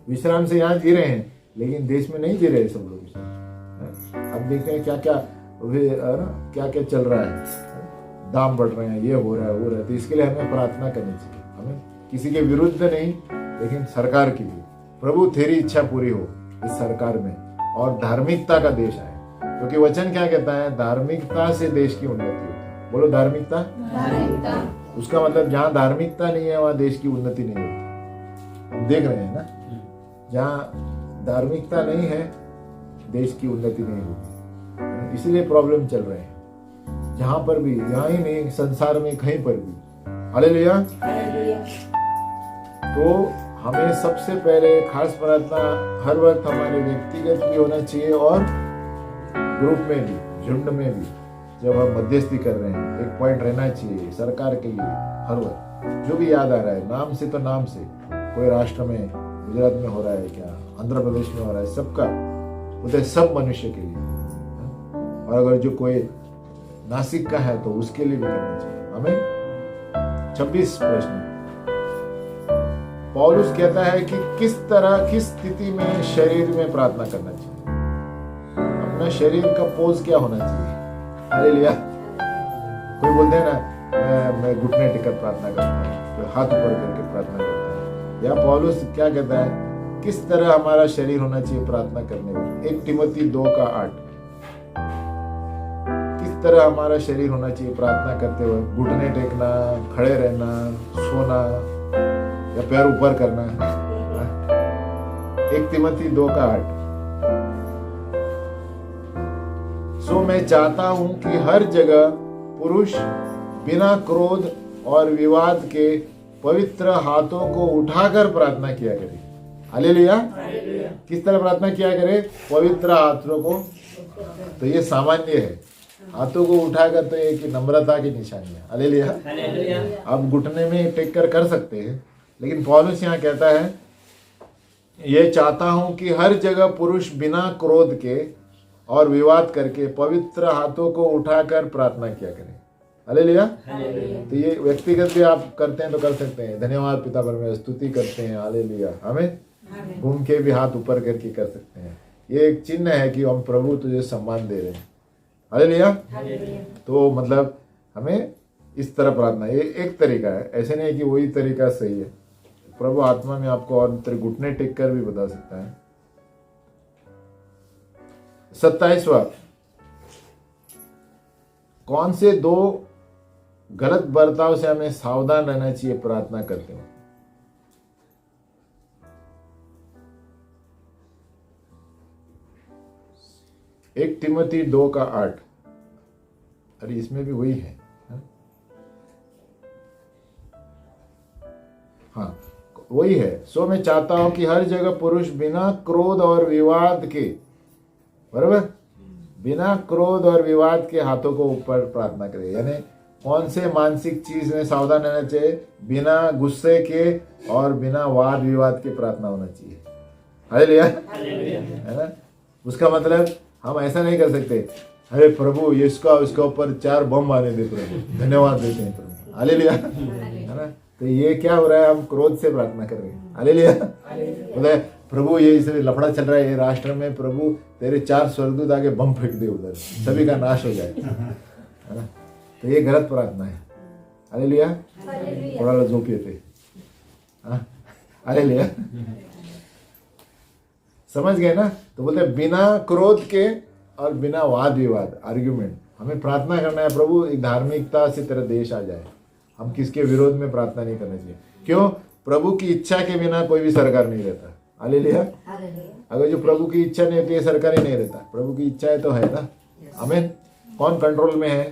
विश्राम से यहाँ जी रहे हैं, लेकिन देश में नहीं जी रहे सब लोग। अब देखते हैं क्या क्या चल रहा है। दाम बढ़ रहे हैं, ये हो रहा है, वो रहा है। तो इसके लिए हमें प्रार्थना करनी चाहिए। हमें किसी के विरुद्ध नहीं, लेकिन सरकार के लिए, प्रभु तेरी इच्छा पूरी हो इस सरकार में और धार्मिकता का देश आए। क्योंकि वचन क्या कहता है? धार्मिकता से देश की उन्नति होती है। बोलो धार्मिकता। उसका मतलब जहाँ धार्मिकता नहीं है वहाँ देश की उन्नति नहीं होती। हम देख रहे हैं ना, जहाँ धार्मिकता नहीं है देश की उन्नति नहीं होती। इसलिए प्रॉब्लम चल रहे हैं जहां पर भी, यहाँ ही नहीं, संसार में कहीं पर भी। हालेलुया। तो हमें सबसे पहले खास प्रार्थना हर वक्त हमारे व्यक्तिगत भी होना चाहिए और ग्रुप में भी, झुंड में भी। जब हम मध्यस्थी कर रहे हैं, एक पॉइंट रहना चाहिए सरकार के लिए हर वक्त, जो भी याद आ रहा है, नाम से तो नाम से। कोई राष्ट्र में, गुजरात में हो रहा है क्या, आंध्र प्रदेश में हो रहा है, सबका उधर सब मनुष्य के लिए। और अगर जो कोई नासिक का है तो उसके लिए भी करना चाहिए हमें। 26 प्रश्न पौलुस कहता है कि किस स्थिति में शरीर में प्रार्थना करना चाहिए। अपना शरीर का पोज क्या होना चाहिए? हालेलुया। कोई बोलते हैं ना, मैं घुटने टेकर प्रार्थना करता हूँ, तो हाथ ऊपर करके प्रार्थना करता है। या पौलुस क्या कहता है, किस तरह हमारा शरीर होना चाहिए प्रार्थना करने में? 1 तिमोथी 2 का 8। किस तरह हमारा शरीर होना चाहिए प्रार्थना करते हुए? घुटने टेकना, खड़े रहना, सोना या पैर ऊपर करना? 1 तिमोथी 2 का 8। सो मैं चाहता हूं कि हर जगह पुरुष बिना क्रोध और विवाद के पवित्र हाथों को उठाकर प्रार्थना किया करे। हालेलुया। किस तरह प्रार्थना किया करे? पवित्र हाथों को। तो ये सामान्य है, हाथों को उठाकर, तो एक नम्रता की निशानी है। हालेलुया। आप घुटने में टेक कर सकते हैं, लेकिन पौलुस यहाँ कहता है, ये चाहता हूं कि हर जगह पुरुष बिना क्रोध के और विवाद करके पवित्र हाथों को उठाकर प्रार्थना किया करें। हालेलुया। तो ये व्यक्तिगत भी आप करते हैं तो कर सकते हैं। धन्यवाद पिता परमेश्वर, स्तुति करते हैं। हालेलुया। हमें घूम के भी हाथ ऊपर करके कर सकते हैं। ये एक चिन्ह है कि हम प्रभु तुझे सम्मान दे रहे हैं। हालेलुया। तो मतलब हमें इस तरह प्रार्थना, ये एक तरीका है, ऐसे नहीं है कि वही तरीका सही है। प्रभु आत्मा में आपको और घुटने टेक कर भी बता सकता है। 27वां, कौन से 2 गलत बर्ताव से हमें सावधान रहना चाहिए प्रार्थना करते हैं? 1 तिमोथी 2 का 8। अरे इसमें भी वही है। हाँ, वही है। सो मैं चाहता हूं कि हर जगह पुरुष बिना क्रोध और विवाद के, बराबर, बिना क्रोध और विवाद के हाथों को ऊपर प्रार्थना करें। यानी कौन से मानसिक चीज में सावधान रहना चाहिए? बिना गुस्से के और बिना वाद विवाद के प्रार्थना होना चाहिए। हालेलुया, है ना। उसका मतलब हम ऐसा नहीं कर सकते, अरे प्रभु इसका उसके ऊपर 4 बम मारे दे प्रभु, धन्यवाद देते हैं प्रभु। हालेलुया, है ना। तो ये क्या हो रहा है? हम क्रोध से प्रार्थना कर रहे हैं। हालेलुया, बोले प्रभु ये इसे लफड़ा चल रहा है ये राष्ट्र में, प्रभु तेरे 4 स्वर्गदूत आगे बम फेंक दे, उधर सभी का नाश हो जाए, है ना। तो ये गलत प्रार्थना है। हालेलुया, थोड़ा झोप येते। हालेलुया, समझ गए ना। तो बोलते बिना क्रोध के और बिना वाद विवाद आर्ग्यूमेंट हमें प्रार्थना करना है, प्रभु एक धार्मिकता से तेरा देश आ जाए। हम किसके विरोध में प्रार्थना नहीं करना चाहिए। क्यों? प्रभु की इच्छा के बिना कोई भी सरकार नहीं रहता। हालेलुया, अगर जो प्रभु की इच्छा नहीं होती है सरकार ही नहीं रहता। प्रभु की इच्छा है तो है ना। आमीन। कौन कंट्रोल में है?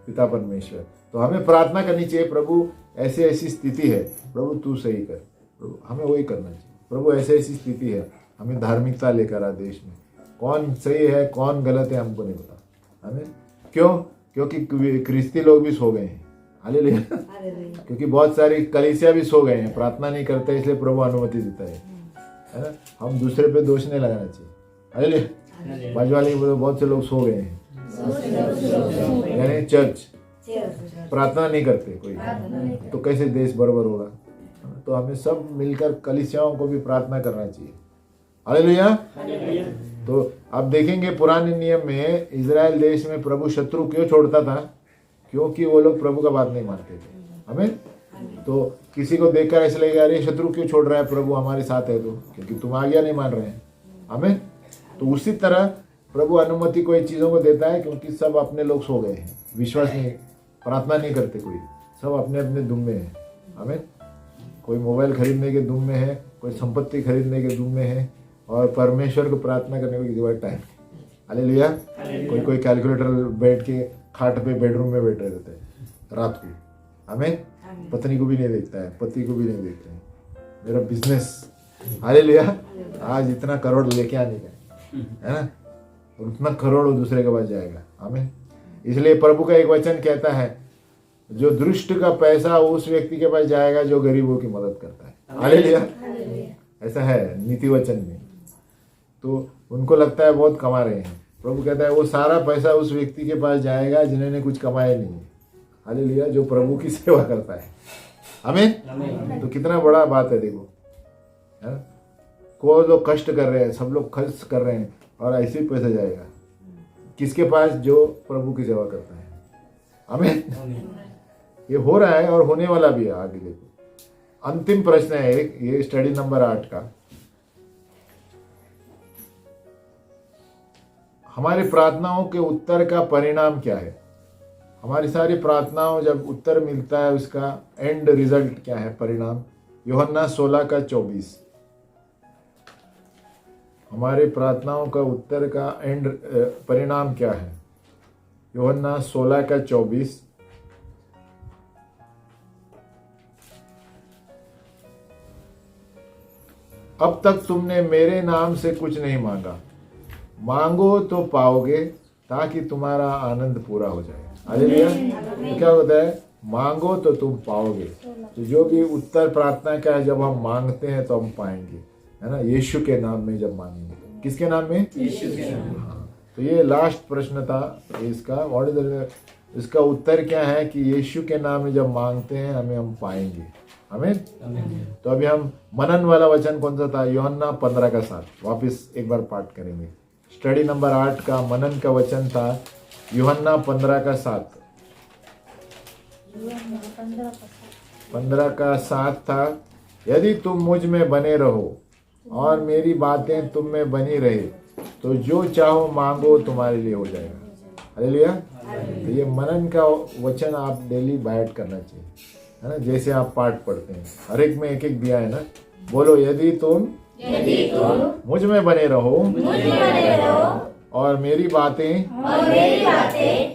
पिता परमेश्वर। तो हमें प्रार्थना करनी चाहिए, प्रभु ऐसी ऐसी स्थिति है, प्रभु तू सही कर। प्रभु हमें वही करना चाहिए। प्रभु ऐसी ऐसी स्थिति है, हमें धार्मिकता लेकर आ देश में। कौन सही है कौन गलत है हमको नहीं पता। हमें क्यों? क्योंकि क्रिस्ती लोग भी सो गए हैं। हालेलुया, क्योंकि बहुत सारी कलीसिया भी सो गए हैं, प्रार्थना नहीं करते, इसलिए प्रभु अनुमति देता है ना। हम दूसरे पे दोष नहीं लगाना चाहिए। हालेलुया, बाजू वाले बहुत से लोग सो गए हैं, यानी चर्च प्रार्थना नहीं करते कोई, तो कैसे देश बराबर होगा। तो हमें सब मिलकर कलीसियाओं को भी प्रार्थना करना चाहिए। हालेलुया। तो आप देखेंगे पुराने नियम में इजराइल देश में प्रभु शत्रु क्यों छोड़ता था? क्योंकि वो लोग प्रभु का बात नहीं मानते थे। हमें तो किसी को देखकर ऐसे लगेगा, अरे शत्रु क्यों छोड़ रहा है, प्रभु हमारे साथ है, तो क्योंकि तुम आज्ञा नहीं मान रहे हैं। हमें तो उसी तरह प्रभु अनुमति कोई चीज़ों को देता है, क्योंकि सब अपने लोग सो गए हैं, विश्वास नहीं, प्रार्थना नहीं करते, कोई सब अपने अपने दुम में है। हमें कोई मोबाइल खरीदने के दुम में है, कोई संपत्ति खरीदने के दुम में है, और परमेश्वर को प्रार्थना करने को किसी बार टाइम। हालेलुया। कोई कैलकुलेटर बैठ के खाट पे बेडरूम में बैठे रहते हैं रात को। हमें पत्नी को भी नहीं देखता है, पति को भी नहीं देखते हैं, मेरा बिजनेस। हालेलुया, आज इतना करोड़ लेके आने का है ना, और उतना करोड़ दूसरे के पास जाएगा। हमें इसलिए प्रभु का एक वचन कहता है, जो दुष्ट का पैसा उस व्यक्ति के पास जाएगा जो गरीबों की मदद करता है। हालेलुया, ऐसा है नीति वचन में। तो उनको लगता है बहुत कमा रहे हैं, प्रभु कहता है वो सारा पैसा उस व्यक्ति के पास जाएगा जिन्होंने कुछ कमाया नहीं है। हालेलुया, जो प्रभु की सेवा करता है। आमीन। तो कितना बड़ा बात है, देखो है ना। कोई लोग कष्ट कर रहे हैं, सब लोग खर्च कर रहे हैं, और ऐसे ही पैसा जाएगा किसके पास? जो प्रभु की सेवा करता है। आमीन। ये हो रहा है और होने वाला भी है आगे। देखो अंतिम प्रश्न है एक, ये स्टडी नंबर 8 का। हमारी प्रार्थनाओं के उत्तर का परिणाम क्या है? हमारी सारी प्रार्थनाओं जब उत्तर मिलता है, उसका एंड रिजल्ट क्या है, परिणाम? यूहन्ना 16:24। हमारी प्रार्थनाओं का उत्तर का एंड परिणाम क्या है? यूहन्ना 16:24। अब तक तुमने मेरे नाम से कुछ नहीं मांगा, मांगो तो पाओगे, ताकि तुम्हारा आनंद पूरा हो जाए। हालेलुया। तो क्या होता है? मांगो तो तुम पाओगे। तो जो भी उत्तर प्रार्थना का है, जब हम मांगते हैं तो हम पाएंगे, है ना। यीशु के नाम में जब मांगेंगे। किसके नाम में? यीशु के नाम में। हाँ, तो ये लास्ट प्रश्न था इसका। व्हाट इज द, इसका उत्तर क्या है कि यीशु के नाम में जब मांगते हैं हम पाएंगे। आमीन। तो अभी हम मनन वाला वचन कौन सा था? यूहन्ना 15:7। वापिस एक बार पाठ करेंगे। स्टडी नंबर 8 का मनन का वचन था यूहन्ना 15:7। 15:7 था, यदि तुम मुझ में बने रहो और मेरी बातें तुम में बनी रहे, तो जो चाहो मांगो तुम्हारे लिए हो जाएगा। हालेलुया। तो ये मनन का वचन आप डेली बैठ करना चाहिए, है ना। जैसे आप पाठ पढ़ते हैं, हर एक में एक एक दिया है ना। बोलो, यदि तुम मुझ में बने रहो और मेरी बातें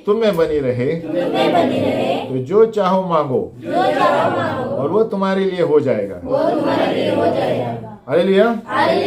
तुम में बनी रहे, तो जो चाहो मांगो और वो तुम्हारे लिए हो जाएगा। हालेलुया। आमीन।